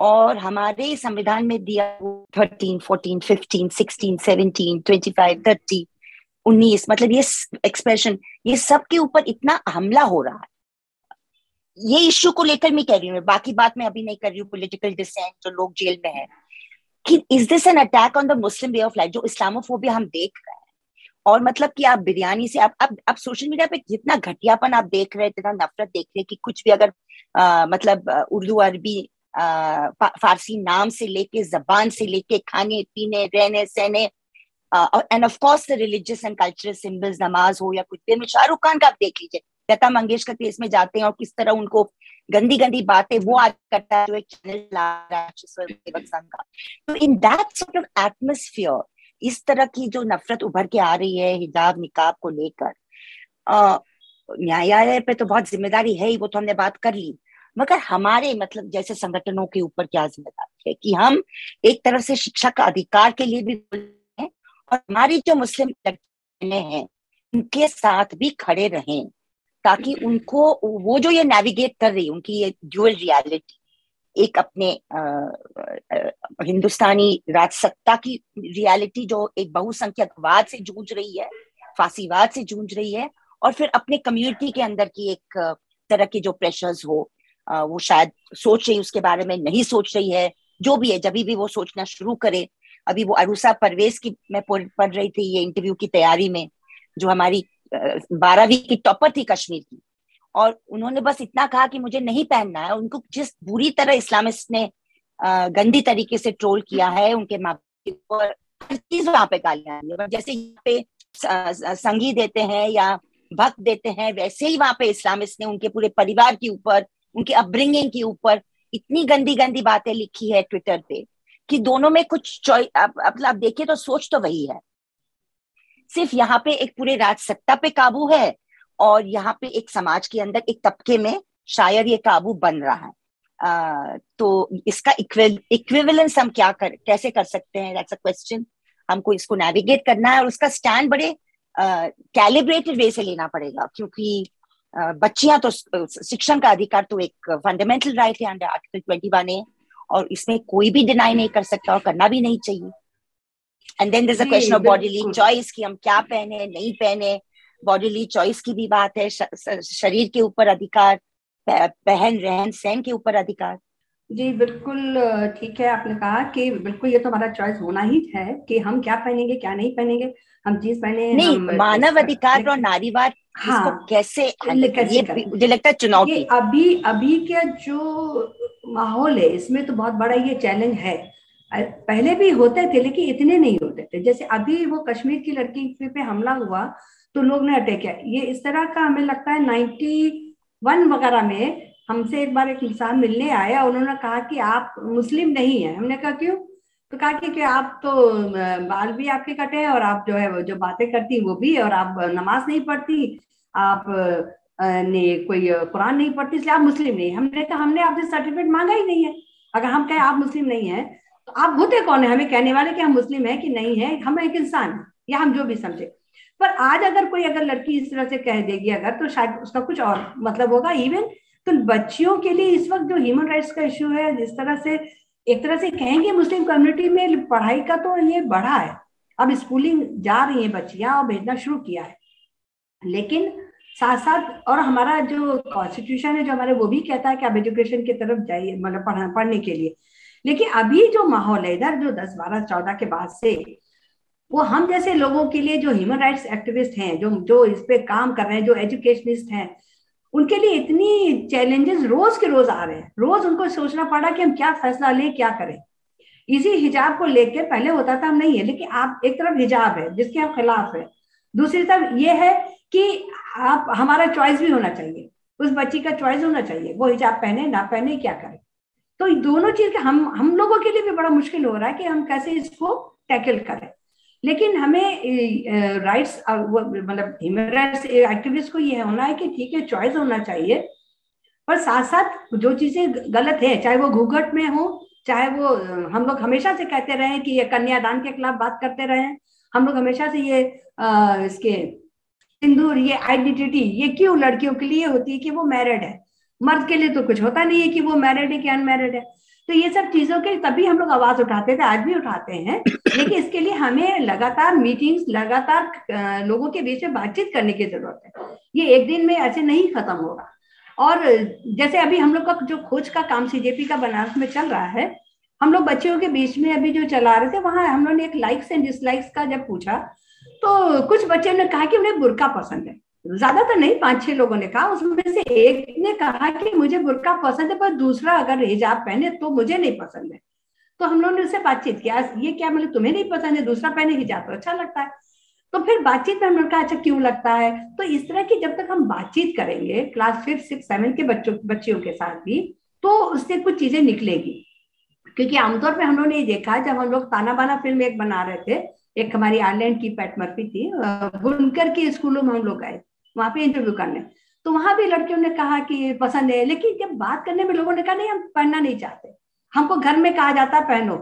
और हमारे संविधान में दिया 13, 14, 15, 16, 17, 25, 30, 19, मतलब ये एक्सप्रेशन, ये सब के ऊपर इतना हमला हो रहा है, ये इश्यू को लेकर मैं कह रही हूँ, बाकी बात मैं अभी नहीं कर रही हूँ, पॉलिटिकल डिसेंट जो लोग जेल में है, कि is this an attack on the Muslim way of life, जो इस्लामोफोबिया हम देख रहे हैं। और मतलब कि आप बिरयानी से आप सोशल मीडिया पे जितना घटियापन आप देख रहे हैं, इतना नफरत देख रहे हैं कि कुछ भी अगर मतलब उर्दू, अरबी, फारसी नाम से लेके, जबान से लेके, खाने पीने, रहने सहने, end of course the religious and cultural symbols, नमाज हो या कुछ भी, में शाहरुख खान का आप देख लीजिए, लता मंगेशकर केस में जाते हैं और किस तरह उनको गंदी गंदी बातें वो आज करता है जो एक चैनल ला रहा है का। तो in that sort of atmosphere, इस तरह की जो नफरत उभर के आ रही है हिजाब निकाब को लेकर, न्यायालय पे तो बहुत जिम्मेदारी है ही, वो तो हमने बात कर ली, मगर हमारे मतलब जैसे संगठनों के ऊपर क्या जिम्मेदारी है कि हम एक तरफ से शिक्षा का अधिकार के लिए भी बोलें और हमारी जो मुस्लिम हैं उनके साथ भी खड़े रहें, ताकि उनको वो जो ये नेविगेट कर रही है, उनकी ये ड्यूअल रियलिटी, एक अपने हिंदुस्तानी राजसत्ता की रियलिटी जो एक बहुसंख्यकवाद से जूझ रही है, फासीवाद से जूझ रही है, और फिर अपने कम्युनिटी के अंदर की एक तरह के जो प्रेशर्स हो, वो शायद सोच रही उसके बारे में नहीं सोच रही है, जो भी है, जब भी वो सोचना शुरू करे। अभी वो अरूसा परवेज की मैं पढ़ रही थी ये इंटरव्यू की तैयारी में, जो हमारी 12वीं की टॉपर थी कश्मीर की, और उन्होंने बस इतना कहा कि मुझे नहीं पहनना है। उनको जिस बुरी तरह इस्लामिस्ट ने गंदी तरीके से ट्रोल किया है, उनके माँ बाप, हर चीज वहां पे गालियां, जैसे यहाँ पे संगी देते हैं या भक्त देते हैं, वैसे ही वहां पे इस्लामिस्ट ने उनके पूरे परिवार के ऊपर, उनके अपब्रिंगिंग के ऊपर इतनी गंदी गंदी बातें लिखी है ट्विटर पे कि दोनों में कुछ चॉइस, आप देखिए तो सोच तो वही है, सिर्फ यहाँ पे एक पूरे राजसत्ता पे काबू है और यहाँ पे एक समाज के अंदर एक तबके में शायद ये काबू बन रहा है। तो इसका इक्विवेलेंस हम कैसे कर सकते हैं, दैट्स अ क्वेश्चन। हमको इसको नेविगेट करना है और उसका स्टैंड बड़े कैलिब्रेटेड वे से लेना पड़ेगा, क्योंकि बच्चियां तो शिक्षण का अधिकार तो एक फंडामेंटल राइट है अंडर आर्टिकल 21A, और इसमें कोई भी डिनाई नहीं कर सकता और करना भी नहीं चाहिए। And then there is a question of bodily choice कि हम क्या पहने नहीं पहने। बॉडीली चॉइस की भी बात है, शरीर के ऊपर अधिकार, पहन रहन सहन के ऊपर अधिकार। जी बिल्कुल ठीक है, आपने कहा कि बिल्कुल ये तो हमारा चॉइस होना ही है कि हम क्या पहनेंगे क्या नहीं पहनेंगे, हम जींस पहने नहीं, हम मानव अधिकार और नारीवाद इसको हाँ कैसे हैंडल करें, ये करें, मुझे लगता है चुनौती। ये अभी अभी का जो माहौल है इसमें तो बहुत बड़ा ये चैलेंज है। पहले भी होते थे लेकिन इतने नहीं होते थे। जैसे अभी वो कश्मीर की लड़की पे हमला हुआ तो लोग ने अटैक किया, ये इस तरह का हमें लगता है 91 वगैरह में हमसे एक बार एक इंसान मिलने आया, उन्होंने कहा कि आप मुस्लिम नहीं है। हमने कहा क्यों? तो कहा कि आप तो बाल भी आपके कटे हैं और आप जो है वो जो बातें करती वो भी, और आप नमाज नहीं पढ़ती, आप ने कोई कुरान नहीं पढ़ती, इसलिए आप मुस्लिम नहीं। हमने कहा हमने आपसे सर्टिफिकेट मांगा ही नहीं है। अगर हम कहें आप मुस्लिम नहीं है तो आप होते कौन है हमें कहने वाले कि हम मुस्लिम है कि नहीं है? हम एक इंसान है, या हम जो भी समझे। पर आज अगर कोई अगर लड़की इस तरह से कह देगी अगर, तो शायद उसका कुछ और मतलब होगा। इवन तो बच्चियों के लिए इस वक्त जो ह्यूमन राइट्स का इश्यू है, जिस तरह से एक तरह से कहेंगे मुस्लिम कम्युनिटी में पढ़ाई का तो ये बढ़ा है, अब स्कूलिंग जा रही है बच्चियां और भेजना शुरू किया है, लेकिन साथ साथ और हमारा जो कॉन्स्टिट्यूशन है जो हमारे वो भी कहता है कि आप एजुकेशन की तरफ जाइए, मतलब पढ़ने के लिए। लेकिन अभी जो माहौल है इधर जो 10, 12, 14 के बाद से, वो हम जैसे लोगों के लिए जो ह्यूमन राइट्स एक्टिविस्ट हैं, जो जो इस पे काम कर रहे हैं, जो एजुकेशनिस्ट हैं, उनके लिए इतनी चैलेंजेस रोज के रोज आ रहे हैं। रोज उनको सोचना पड़ा कि हम क्या फैसला लें, क्या करें। इसी हिजाब को लेकर पहले होता था हम नहीं है, लेकिन आप एक तरफ हिजाब है जिसके हम खिलाफ है, दूसरी तरफ ये है कि आप हमारा चॉइस भी होना चाहिए, उस बच्ची का चॉइस होना चाहिए, वो हिजाब पहने ना पहने क्या करे। तो दोनों चीज हम लोगों के लिए भी बड़ा मुश्किल हो रहा है कि हम कैसे इसको टैकल करें। लेकिन हमें राइट्स मतलब ह्यूमन राइट्स एक्टिविस्ट को ये होना है कि ठीक है चॉइस होना चाहिए, पर साथ साथ जो चीजें गलत है, चाहे वो घूंघट में हो, चाहे वो हम लोग हमेशा से कहते रहे कि ये कन्यादान के खिलाफ बात करते रहे, हम लोग हमेशा से ये इसके सिंदूर, ये आइडेंटिटी ये क्यों लड़कियों के लिए होती है कि वो मैरिड है, मर्द के लिए तो कुछ होता नहीं है कि वो मैरिड है कि अनमैरिड है। तो ये सब चीजों के तभी हम लोग आवाज उठाते थे, आज भी उठाते हैं, लेकिन इसके लिए हमें लगातार मीटिंग्स, लगातार लोगों के बीच में बातचीत करने की जरूरत है। ये एक दिन में ऐसे नहीं खत्म होगा। और जैसे अभी हम लोग का जो खोज का काम सीजेपी का बनारस में चल रहा है, हम लोग बच्चियों के बीच में अभी जो चला रहे थे, वहां हम लोग ने एक लाइक्स एंड डिसलाइक्स का जब पूछा तो कुछ बच्चे ने कहा कि उन्हें बुर्का पसंद है। ज्यादातर नहीं, 5-6 लोगों ने कहा। उसमें से एक ने कहा कि मुझे बुर्का पसंद है पर दूसरा अगर हिजाब पहने तो मुझे नहीं पसंद है। तो हम लोगों ने उससे बातचीत किया, ये क्या मतलब तुम्हें नहीं पसंद है, दूसरा पहने हिजाब तो अच्छा लगता है। तो फिर बातचीत में हमने कहा अच्छा क्यों लगता है। तो इस तरह की जब तक हम बातचीत करेंगे क्लास 5, 6, 7 के बच्चियों के साथ भी, तो उससे कुछ चीजें निकलेगी। क्योंकि आमतौर पे हम लोगों ने ये देखा, जब हम लोग ताना बाना फिल्म एक बना रहे थे, एक हमारी आयरलैंड की पैट मर्फी थी, बुनकर के स्कूलों में हम लोग गए वहां पे इंटरव्यू करने, तो वहां भी लड़कियों ने कहा कि पसंद है, लेकिन जब बात करने में लोगों ने कहा नहीं हम पहनना नहीं चाहते, हमको घर में कहा जाता पहनो,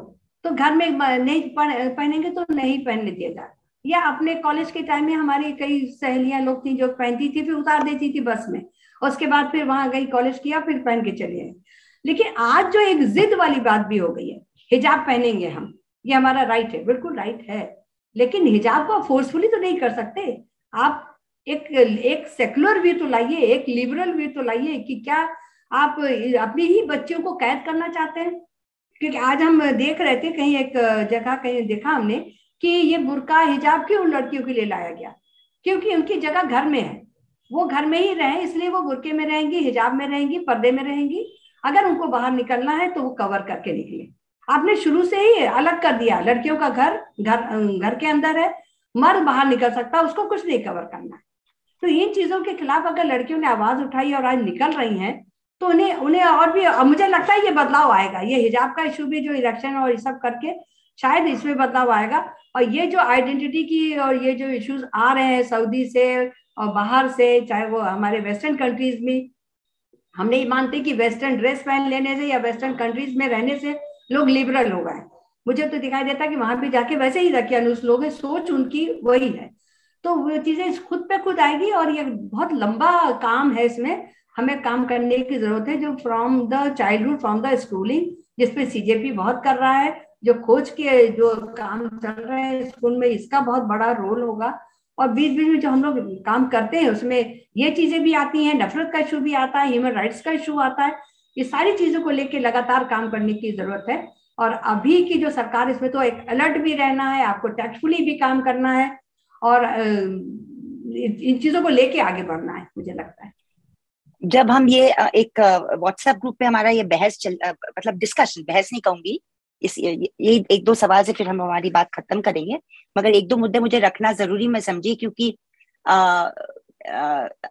तो घर में नहीं पहनेंगे तो नहीं पहनने दिया जाता। या अपने कॉलेज के टाइम में हमारी कई सहेलियां लोग थी जो पहनती थी फिर उतार देती थी बस में, और उसके बाद फिर वहां गई कॉलेज किया फिर पहन के चली आई। लेकिन आज जो एक जिद वाली बात भी हो गई है, हिजाब पहनेंगे हम, ये हमारा राइट है, बिल्कुल राइट है, लेकिन हिजाब को फोर्सफुली तो नहीं कर सकते आप। एक सेकुलर व्यू तो लाइए, एक लिबरल व्यू तो लाइए कि क्या आप अपनी ही बच्चियों को कैद करना चाहते हैं। क्योंकि आज हम देख रहे थे कहीं एक जगह कहीं देखा हमने कि ये बुर्का हिजाब क्यों लड़कियों के लिए लाया गया, क्योंकि उनकी जगह घर में है, वो घर में ही रहे इसलिए वो बुर्के में रहेंगी, हिजाब में रहेंगी, पर्दे में रहेंगी। अगर उनको बाहर निकलना है तो वो कवर करके निकले। आपने शुरू से ही अलग कर दिया, लड़कियों का घर के अंदर है, मर्द बाहर निकल सकता है, उसको कुछ नहीं कवर करना है। तो इन चीजों के खिलाफ अगर लड़कियों ने आवाज उठाई और आज निकल रही हैं, तो उन्हें और भी मुझे लगता है ये बदलाव आएगा। ये हिजाब का इशू भी जो इलेक्शन और ये सब करके शायद इसमें बदलाव आएगा। और ये जो आइडेंटिटी की और ये जो इश्यूज आ रहे हैं सऊदी से और बाहर से, चाहे वो हमारे वेस्टर्न कंट्रीज में, हम नहीं मानते कि वेस्टर्न ड्रेस पहन लेने से या वेस्टर्न कंट्रीज में रहने से लोग लिबरल हो गए। मुझे तो दिखाई देता कि वहां भी जाके वैसे ही दकियानूस लोग हैं, सोच उनकी वही है। तो वो चीजें खुद पे खुद आएगी, और ये बहुत लंबा काम है, इसमें हमें काम करने की जरूरत है, जो from the childhood, from the schooling, जिसपे सीजेपी बहुत कर रहा है, जो खोज के जो काम चल रहे हैं स्कूल में, इसका बहुत बड़ा रोल होगा। और बीच बीच में जो हम लोग काम करते हैं उसमें ये चीजें भी आती हैं, नफरत का इशू भी आता है, ह्यूमन राइट्स का इशू आता है। ये सारी चीजों को लेकर लगातार काम करने की जरूरत है। और अभी की जो सरकार, इसमें तो एक अलर्ट भी रहना है, आपको टैक्टफुली भी काम करना है, और इन चीजों को लेके आगे बढ़ना है, मुझे लगता है। जब हम ये एक व्हाट्सएप ग्रुप पे हमारा ये मतलब डिस्कशन, बहस नहीं कहूंगी, ये एक दो सवाल से फिर हम हमारी बात खत्म करेंगे, मगर एक दो मुद्दे मुझे रखना जरूरी मैं समझी, क्योंकि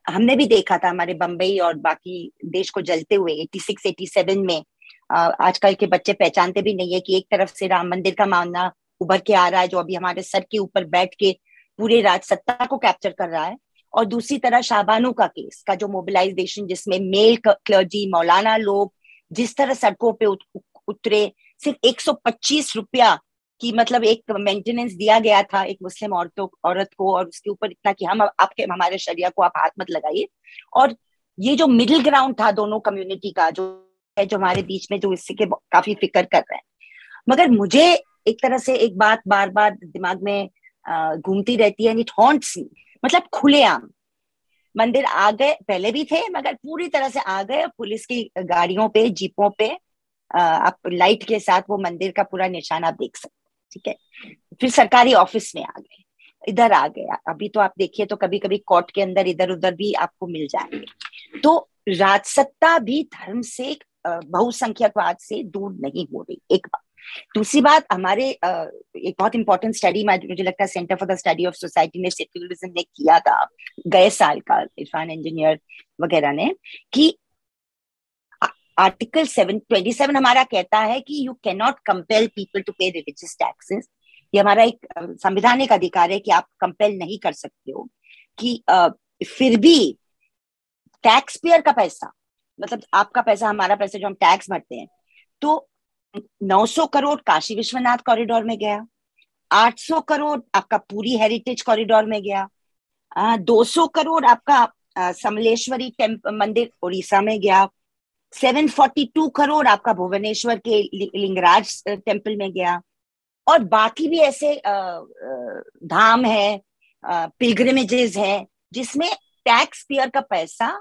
हमने भी देखा था हमारे बम्बई और बाकी देश को जलते हुए 86 87 में। आजकल के बच्चे पहचानते भी नहीं है कि एक तरफ से राम मंदिर का मामला उभर के आ रहा है जो अभी हमारे सर के ऊपर बैठ के पूरे राज सत्ता को कैप्चर कर रहा है, और दूसरी तरह शाहबानो का केस का जो मोबिलाइजेशन, जिसमें मेल क्लर्जी, मौलाना लोग जिस तरह सड़कों पे उतरे, सिर्फ 125 रुपया की मतलब एक मेंटेनेंस दिया गया था एक मुस्लिम औरत को, और उसके ऊपर इतना कि हम आपके हमारे शरिया को आप हाथ मत लगाइए। और ये जो मिडिल ग्राउंड था दोनों कम्युनिटी का, जो है जो हमारे बीच में, जो इससे के काफी फिक्र कर रहे हैं। मगर मुझे एक तरह से एक बात बार बार दिमाग में घूमती रहती है, इट हॉन्ट्स मी, मतलब खुलेआम मंदिर आ गए, पहले भी थे मगर पूरी तरह से आ गए, पुलिस की गाड़ियों पे, जीपों पे, आप लाइट के साथ वो मंदिर का पूरा निशान आप देख सकते हैं, ठीक है। फिर सरकारी ऑफिस में आ गए, इधर आ गए, अभी तो आप देखिए तो कभी कभी कोर्ट के अंदर इधर उधर भी आपको मिल जाएंगे। तो राजसत्ता भी धर्म से, बहुसंख्यकवाद से दूर नहीं हो रही, एक बात। दूसरी बात, हमारे एक बहुत इंपॉर्टेंट स्टडी मुझे लगता है centre for the study of society ने, सेक्युलरिज्म ने किया था गए साल का, इरफान इंजीनियर वगैरह ने, कि आर्टिकल 27 हमारा कहता है कि you can not compel people to pay religious taxes. ये हमारा एक संवैधानिक अधिकार है कि आप कंपेल नहीं कर सकते हो, कि फिर भी टैक्स पेयर का पैसा, मतलब आपका पैसा, हमारा पैसा जो हम टैक्स भरते हैं, तो 900 करोड़ काशी विश्वनाथ कॉरिडोर में गया, 800 करोड़ आपका पूरी हेरिटेज कॉरिडोर में गया, 200 करोड़ आपका समलेश्वरी मंदिर उड़ीसा में गया, 742 करोड़ आपका भुवनेश्वर के लिंगराज टेम्पल में गया, और बाकी भी ऐसे धाम है, पिलग्रिमेजेस है, जिसमें टैक्स पेयर का पैसा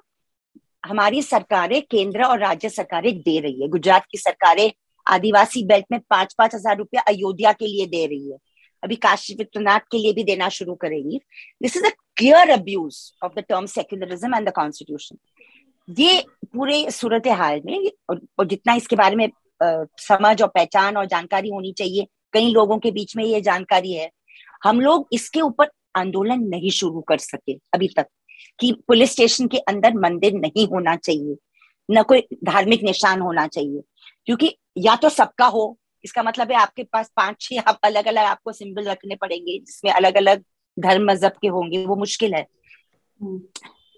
हमारी सरकारें, केंद्र और राज्य सरकारें दे रही है। गुजरात की सरकारें आदिवासी बेल्ट में 5-5 हजार रुपया अयोध्या के लिए दे रही है, अभी काशी विश्वनाथ के लिए भी देना शुरू करेगी। This is a clear abuse of the term secularism and the constitution. ये पूरे सूरत हाल में, और जितना इसके बारे में समझ और पहचान और जानकारी होनी चाहिए, कई लोगों के बीच में ये जानकारी है, हम लोग इसके ऊपर आंदोलन नहीं शुरू कर सके अभी तक, कि पुलिस स्टेशन के अंदर मंदिर नहीं होना चाहिए, न कोई धार्मिक निशान होना चाहिए, क्योंकि या तो सबका हो, इसका मतलब है आपके पास 5-6 आप अलग अलग आपको सिंबल रखने पड़ेंगे जिसमें अलग अलग धर्म मजहब के होंगे, वो मुश्किल है।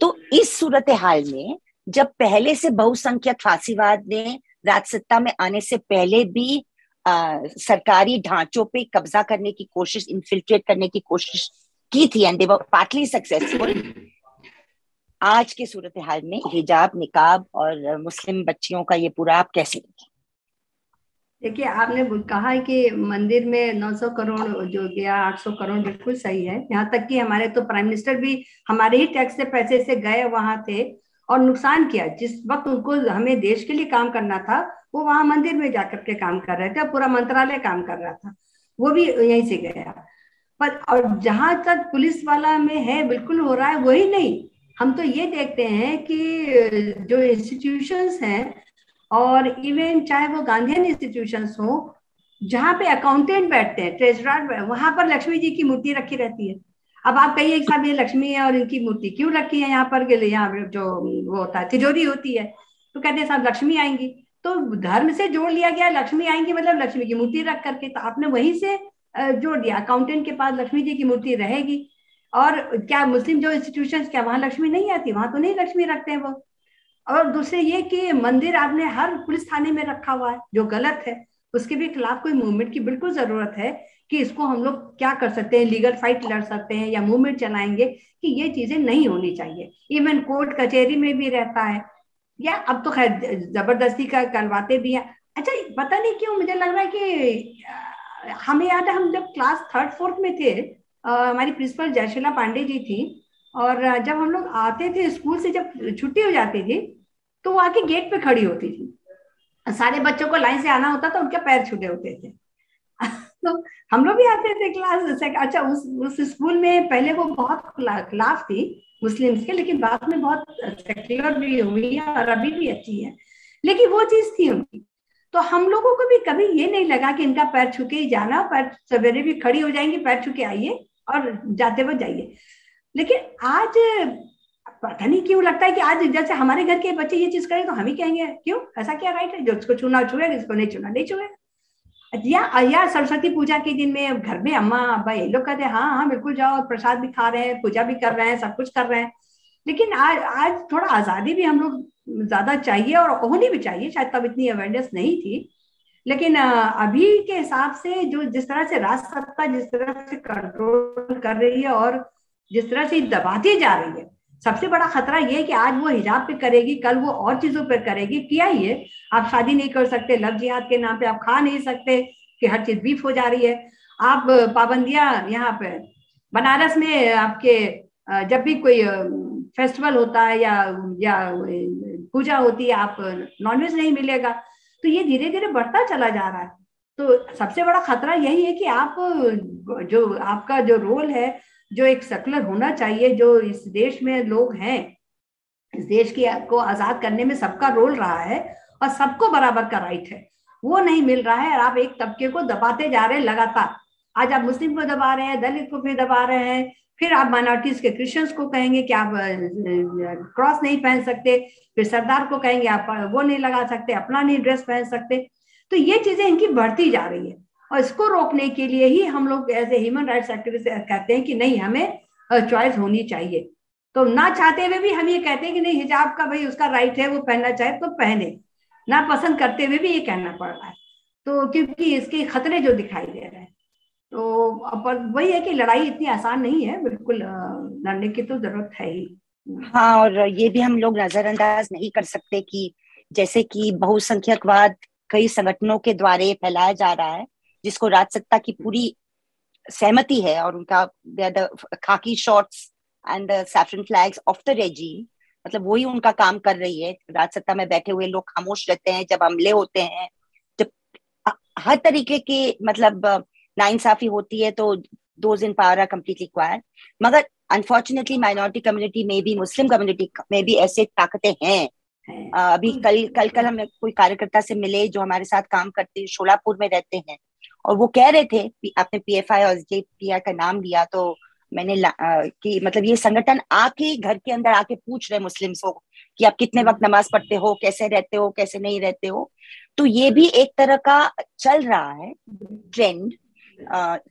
तो इस सूरत हाल में, जब पहले से बहुसंख्यक फासीवाद ने राजसत्ता में आने से पहले भी सरकारी ढांचों पे कब्जा करने की कोशिश, इन्फिल्ट्रेट करने की कोशिश की थी, and they were partly successful, आज के सूरत हाल में हिजाब, निकाब और मुस्लिम बच्चियों का ये पूरा आप कैसे देखें? देखिए, आपने कहा है कि मंदिर में 900 करोड़ जो गया, 800 करोड़, बिल्कुल सही है। यहाँ तक कि हमारे तो प्राइम मिनिस्टर भी हमारे ही टैक्स से पैसे से गए वहां थे और नुकसान किया। जिस वक्त उनको हमें देश के लिए काम करना था, वो वहां मंदिर में जाकर के काम कर रहे थे, पूरा मंत्रालय काम कर रहा था, वो भी यहीं से गया। पर और जहां तक पुलिस वाला में है, बिल्कुल हो रहा है, वही नहीं। हम तो ये देखते हैं कि जो इंस्टीट्यूशंस हैं, और इवन चाहे वो गांधीयन इंस्टीट्यूशंस हो, जहाँ पे अकाउंटेंट बैठते हैं, ट्रेजरर, वहां पर लक्ष्मी जी की मूर्ति रखी रहती है। अब आप कहिए साहब ये लक्ष्मी है और इनकी मूर्ति क्यों रखी है यहाँ पर, यहाँ जो वो होता है तिजोरी होती है, तो कहते हैं साहब लक्ष्मी आएंगी, तो धर्म से जोड़ लिया गया, लक्ष्मी आएंगी मतलब लक्ष्मी की मूर्ति रख करके, तो आपने वहीं से जोड़ दिया, अकाउंटेंट के पास लक्ष्मी जी की मूर्ति रहेगी। और क्या मुस्लिम जो इंस्टीट्यूशन, क्या वहां लक्ष्मी नहीं आती? वहां तो नहीं लक्ष्मी रखते हैं वो। और दूसरे ये कि मंदिर आपने हर पुलिस थाने में रखा हुआ है, जो गलत है। उसके भी खिलाफ कोई मूवमेंट की बिल्कुल जरूरत है कि इसको हम लोग क्या कर सकते हैं, लीगल फाइट लड़ सकते हैं या मूवमेंट चलाएंगे कि ये चीजें नहीं होनी चाहिए। इवन कोर्ट कचहरी में भी रहता है, या अब तो खैर जबरदस्ती का करवाते भी हैं। अच्छा, पता नहीं क्यों मुझे लग रहा है कि हमें याद है, हम जब क्लास थर्ड फोर्थ में थे, हमारी प्रिंसिपल जयशीला पांडे जी थी, और जब हम लोग आते थे स्कूल से, जब छुट्टी हो जाती थी तो वो आके गेट पे खड़ी होती थी। सारे बच्चों को लाइन से आना होता था, उनके पैर छूटे होते थे। तो हम लोग भी आते थे क्लास। अच्छा, उस स्कूल में पहले वो बहुत खिलाफ थी मुस्लिम्स के, लेकिन बाद में बहुत सेक्युलर भी हुई है और अभी भी अच्छी है। लेकिन वो चीज थी उनकी। तो हम लोगों को भी कभी ये नहीं लगा कि इनका पैर छू के ही जाना, पैर सवेरे भी खड़ी हो जाएंगी, पैर छू के आइए और जाते वक्त जाइए। लेकिन आज पता नहीं क्यों लगता है कि आज जैसे हमारे घर के बच्चे ये चीज करें तो हम ही कहेंगे क्यों, ऐसा क्या राइट है, जो उसको छूना छुएगा, जिसको नहीं छूना नहीं छुएगा। या सरस्वती पूजा के दिन में घर में अम्मा अब्बा ये लोग कहते हैं हाँ हाँ बिल्कुल जाओ, प्रसाद भी खा रहे हैं, पूजा भी कर रहे हैं, सब कुछ कर रहे हैं। लेकिन आज थोड़ा आजादी भी हम लोग ज्यादा चाहिए, और होनी भी चाहिए, शायद तब इतनी अवेयरनेस नहीं थी। लेकिन अभी के हिसाब से जो जिस तरह से राज सत्ता जिस तरह से कंट्रोल कर रही है और जिस तरह से दबाती जा रही है, सबसे बड़ा खतरा ये है कि आज वो हिजाब पे करेगी, कल वो और चीजों पे करेगी। किया ही है, आप शादी नहीं कर सकते, लव जिहाद के नाम पे आप खा नहीं सकते कि हर चीज बीफ हो जा रही है। आप पाबंदियां यहाँ पे बनारस में आपके जब भी कोई फेस्टिवल होता है या पूजा होती है, आप नॉनवेज नहीं मिलेगा। तो ये धीरे धीरे बढ़ता चला जा रहा है। तो सबसे बड़ा खतरा यही है कि आप जो आपका जो रोल है, जो एक सेकुलर होना चाहिए, जो इस देश में लोग हैं, इस देश की को आजाद करने में सबका रोल रहा है और सबको बराबर का राइट है, वो नहीं मिल रहा है। और आप एक तबके को दबाते जा रहे हैं लगातार। आज आप मुस्लिम को दबा रहे हैं, दलित को फिर दबा रहे हैं, फिर आप माइनॉरिटीज के क्रिश्चियंस को कहेंगे कि आप क्रॉस नहीं पहन सकते, फिर सरदार को कहेंगे आप वो नहीं लगा सकते, अपना नहीं ड्रेस पहन सकते। तो ये चीजें इनकी बढ़ती जा रही है, और इसको रोकने के लिए ही हम लोग as a human rights activist कहते हैं कि नहीं, हमें चॉइस होनी चाहिए। तो ना चाहते हुए भी हम ये कहते हैं कि नहीं, हिजाब का भाई उसका राइट है, वो पहनना चाहे तो पहने, ना पसंद करते हुए भी ये कहना पड़ रहा है। तो क्योंकि इसके खतरे जो दिखाई दे रहे हैं, तो पर वही है कि लड़ाई इतनी आसान नहीं है, बिल्कुल लड़ने की तो जरूरत है ही। हाँ, और ये भी हम लोग नजरअंदाज नहीं कर सकते कि जैसे कि बहुसंख्यकवाद कई संगठनों के द्वारा फैलाया जा रहा है, जिसको राजसत्ता की पूरी सहमति है, और उनका खाकी shorts and saffron flags of the regime, मतलब वही उनका काम कर रही है। राजसत्ता में बैठे हुए लोग खामोश रहते हैं जब हमले होते हैं, जब हर तरीके की मतलब नाइंसाफी होती है, तो those in power are completely quiet. मगर अनफॉर्चुनेटली माइनॉरिटी कम्युनिटी में भी, मुस्लिम कम्युनिटी में भी ऐसे ताकतें हैं। अभी कल हम कोई कार्यकर्ता से मिले जो हमारे साथ काम करते हैं, शोलापुर में रहते हैं, और वो कह रहे थे, आपने पीएफआई और जेपीआई का नाम लिया तो मैंने कि मतलब ये संगठन आके घर के अंदर आके पूछ रहे मुस्लिम्स को कि आप कितने वक्त नमाज पढ़ते हो, कैसे रहते हो, कैसे नहीं रहते हो। तो ये भी एक तरह का चल रहा है trend.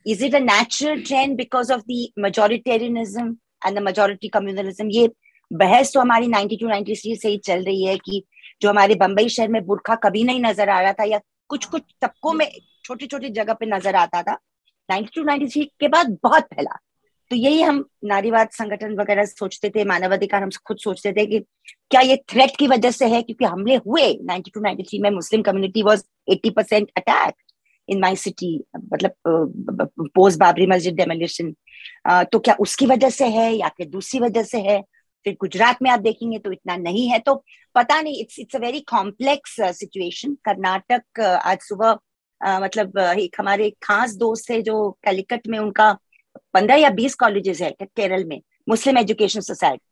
Is it a natural trend because of the majoritarianism and the majority communalism? ये बहस तो हमारी 92-93 से ही चल रही है कि जो हमारे बंबई शहर में बुर्का कभी नहीं नजर आ रहा था, या कुछ कुछ तबकों में छोटी छोटी जगह पे नजर आता था, 92-93 के बाद बहुत फैला। तो यही हम नारीवाद संगठन वगैरह सोचते थे, मानवाधिकार हम खुद सोचते थे कि क्या ये थ्रेट की वजह से है, क्योंकि हमले हुए 92-93 में, Muslim community was 80% attack in my city, मतलब पोस्ट बाबरी मस्जिद डेमोलिशन। तो क्या उसकी वजह से है या फिर दूसरी वजह से है? फिर गुजरात में आप देखेंगे तो इतना नहीं है, तो पता नहीं, it's a very complex situation. Karnataka आज सुबह मतलब एक हमारे खास दोस्त है जो कैलिकट में, उनका 15 या 20 कॉलेजेस है केरल में, मुस्लिम एजुकेशन सोसाइटी,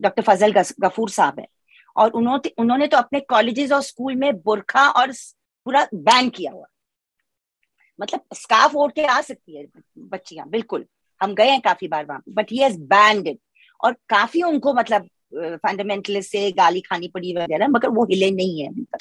डॉक्टर फजल गफूर साहब है, और उन्होंने तो अपने कॉलेजेस और स्कूल में बुर्का और पूरा बैन किया हुआ। मतलब स्कार्फ ओढ़ के आ सकती है बच्चियां, बिल्कुल, हम गए हैं काफी बार वहां, but he has banned it. और काफी उनको मतलब फंडामेंटलिस्ट से गाली खानी पड़ी वगैरह, मगर वो हिले नहीं है अभी तक।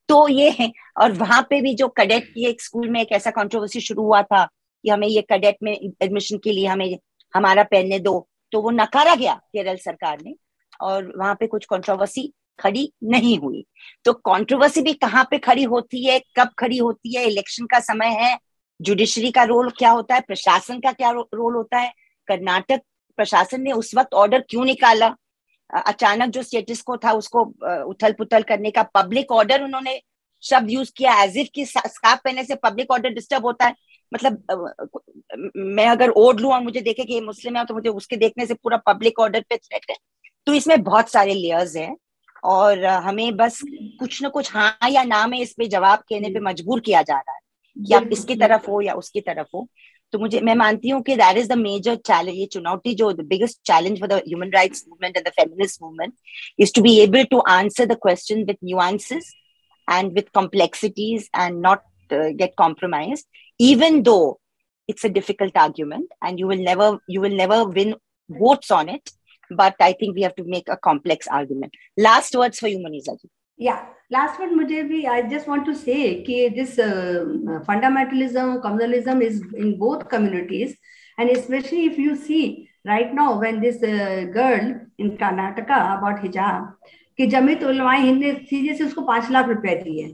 तो ये है। और वहां पे भी जो कैडेट की एक स्कूल में एक ऐसा कंट्रोवर्सी शुरू हुआ था कि हमें ये कैडेट में एडमिशन के लिए हमें हमारा पहनने दो, तो वो नकारा गया केरल सरकार ने, और वहां पे कुछ कंट्रोवर्सी खड़ी नहीं हुई। तो कंट्रोवर्सी भी कहाँ पे खड़ी होती है, कब खड़ी होती है, इलेक्शन का समय है, जुडिशरी का रोल क्या होता है, प्रशासन का क्या रोल होता है, कर्नाटक प्रशासन ने उस वक्त ऑर्डर क्यों निकाला, अचानक जो स्टेटस को था उसको उथल पुथल करने का, पब्लिक ऑर्डर उन्होंने शब्द यूज किया, एज इफ की स्कार्फ पहनने से पब्लिक ऑर्डर डिस्टर्ब होता है। मतलब मैं अगर ओढ़ लूं और मुझे देखे कि ये मुस्लिम है तो मुझे उसके देखने से पूरा पब्लिक ऑर्डर पे थ्रेट है। तो इसमें बहुत सारे लेयर्स हैं और हमें बस कुछ ना कुछ हाँ या ना में इस पे जवाब कहने पे मजबूर किया जा रहा है कि आप इसकी तरफ हो या उसकी तरफ हो। तो मैं मानती हूँ कि that is the major challenge, ये चुनौती जो the biggest challenge for the human rights movement and the feminist movement is to be able to answer the question with nuances and with complexities and not get compromised, even though it's a difficult argument and you will never win votes on it, but I think we have to make a complex argument. Last words for you, Moneeza ji. Yeah, last word मुझे भी I just want to say कि this fundamentalism, communalism is in both communities, and especially if you see right now when this girl in Karnataka about hijab कि जमीयत उलमाए हिंद ने सीधे से उसको 5 लाख रुपए दिए,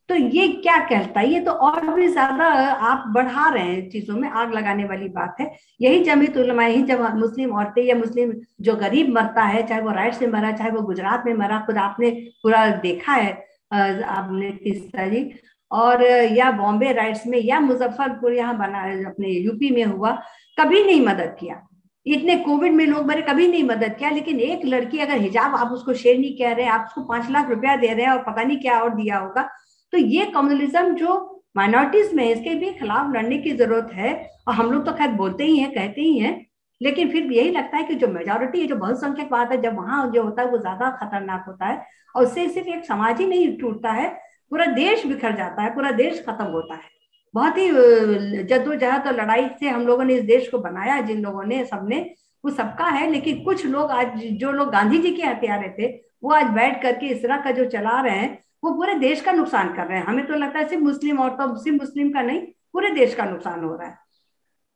तो ये क्या कहता है? ये तो और भी ज्यादा आप बढ़ा रहे हैं, चीजों में आग लगाने वाली बात है। यही जमीयत उलमाए हिंद जब मुस्लिम औरतें या मुस्लिम जो गरीब मरता है, चाहे वो राइट से मरा, चाहे वो गुजरात में मरा, खुद आपने पूरा देखा है आपने तीसरा जी, और या बॉम्बे राइट्स में या मुजफ्फरपुर यहाँ बना अपने यूपी में हुआ, कभी नहीं मदद किया। इतने कोविड में लोग मरे, कभी नहीं मदद किया। लेकिन एक लड़की अगर हिजाब, आप उसको शेरनी कह रहे हैं, आप उसको 5 लाख रुपया दे रहे हैं और पता नहीं क्या और दिया होगा। तो ये कम्युनलिज्म जो माइनॉरिटीज में, इसके भी खिलाफ लड़ने की जरूरत है। और हम लोग तो खैर बोलते ही हैं, कहते ही हैं, लेकिन फिर यही लगता है कि जो मेजोरिटी है, जो बहुसंख्यक बात है, जब वहां जो होता है वो ज्यादा खतरनाक होता है। और उससे सिर्फ एक समाज ही नहीं टूटता है, पूरा देश बिखर जाता है, पूरा देश खत्म होता है। बहुत ही जद्दोजहद और लड़ाई से हम लोगों ने इस देश को बनाया, जिन लोगों ने, सबने, वो सबका है। लेकिन कुछ लोग आज, जो लोग गांधी जी के हत्यारे थे, वो आज बैठ करके इस तरह का जो चला रहे हैं, वो पूरे देश का नुकसान कर रहे हैं। हमें तो लगता है सिर्फ मुस्लिम औरतों, सिर्फ मुस्लिम का नहीं, पूरे देश का नुकसान हो रहा है।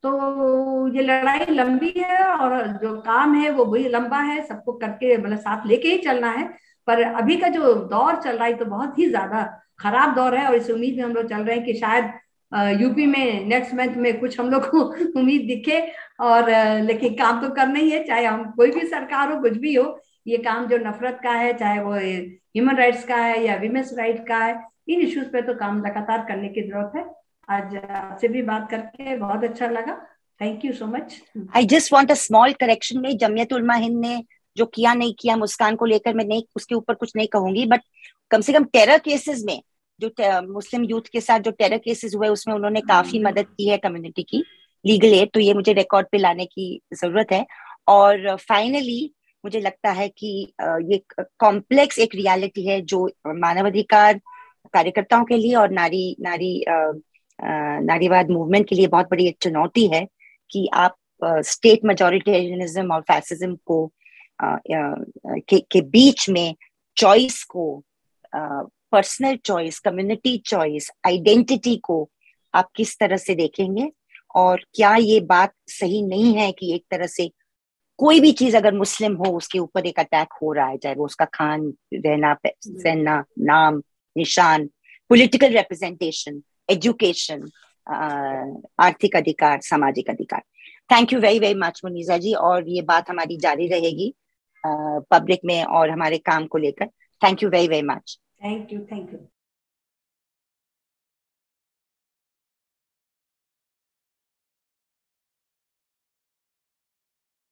तो ये लड़ाई लंबी है और जो काम है वो भी लंबा है, सबको करके मतलब साथ लेके ही चलना है। पर अभी का जो दौर चल रहा है तो बहुत ही ज्यादा खराब दौर है, और इस उम्मीद में हम लोग चल रहे हैं कि शायद यूपी में नेक्स्ट मंथ में कुछ हम लोग को उम्मीद दिखे। और लेकिन काम तो करना ही है, चाहे हम कोई भी सरकार हो, कुछ भी हो। ये काम जो नफरत का है, चाहे वो ह्यूमन राइट्स का है या विमेंस राइट का है, इन इश्यूज पे तो काम लगातार करने की जरूरत है। आज आपसे भी बात करके बहुत अच्छा लगा। Thank you so much. I just want a small correction में जमीयत उलमा हिंद ने जो किया नहीं किया मुस्कान को लेकर, मैं नहीं उसके ऊपर कुछ नहीं कहूंगी, बट कम से कम टेरर केसेस में जो मुस्लिम यूथ के साथ जो टेरर केसेस हुए उसमें उन्होंने काफी मदद की है कम्युनिटी की, लीगल एड। तो ये मुझे रिकॉर्ड पे लाने की जरूरत है। और फाइनली मुझे लगता है कि ये कॉम्प्लेक्स एक रियलिटी है जो मानवाधिकार कार्यकर्ताओं के लिए और नारीवाद मूवमेंट के लिए बहुत बड़ी एक चुनौती है कि आप स्टेट मेजोरिटेरियनिज्म और फैसिज्म को के बीच में चॉइस को, personal choice, community choice, identity को आप किस तरह से देखेंगे। और क्या ये बात सही नहीं है कि एक तरह से कोई भी चीज अगर मुस्लिम हो उसके ऊपर एक अटैक हो रहा है, चाहे वो उसका खान, रहना, सहना, नाम, निशान, पॉलिटिकल रिप्रेजेंटेशन, एजुकेशन, आर्थिक अधिकार, सामाजिक अधिकार। Thank you very very much Muneeza ji, और ये बात हमारी जारी रहेगी पब्लिक में और हमारे काम को लेकर। Thank you very very much. Thank you.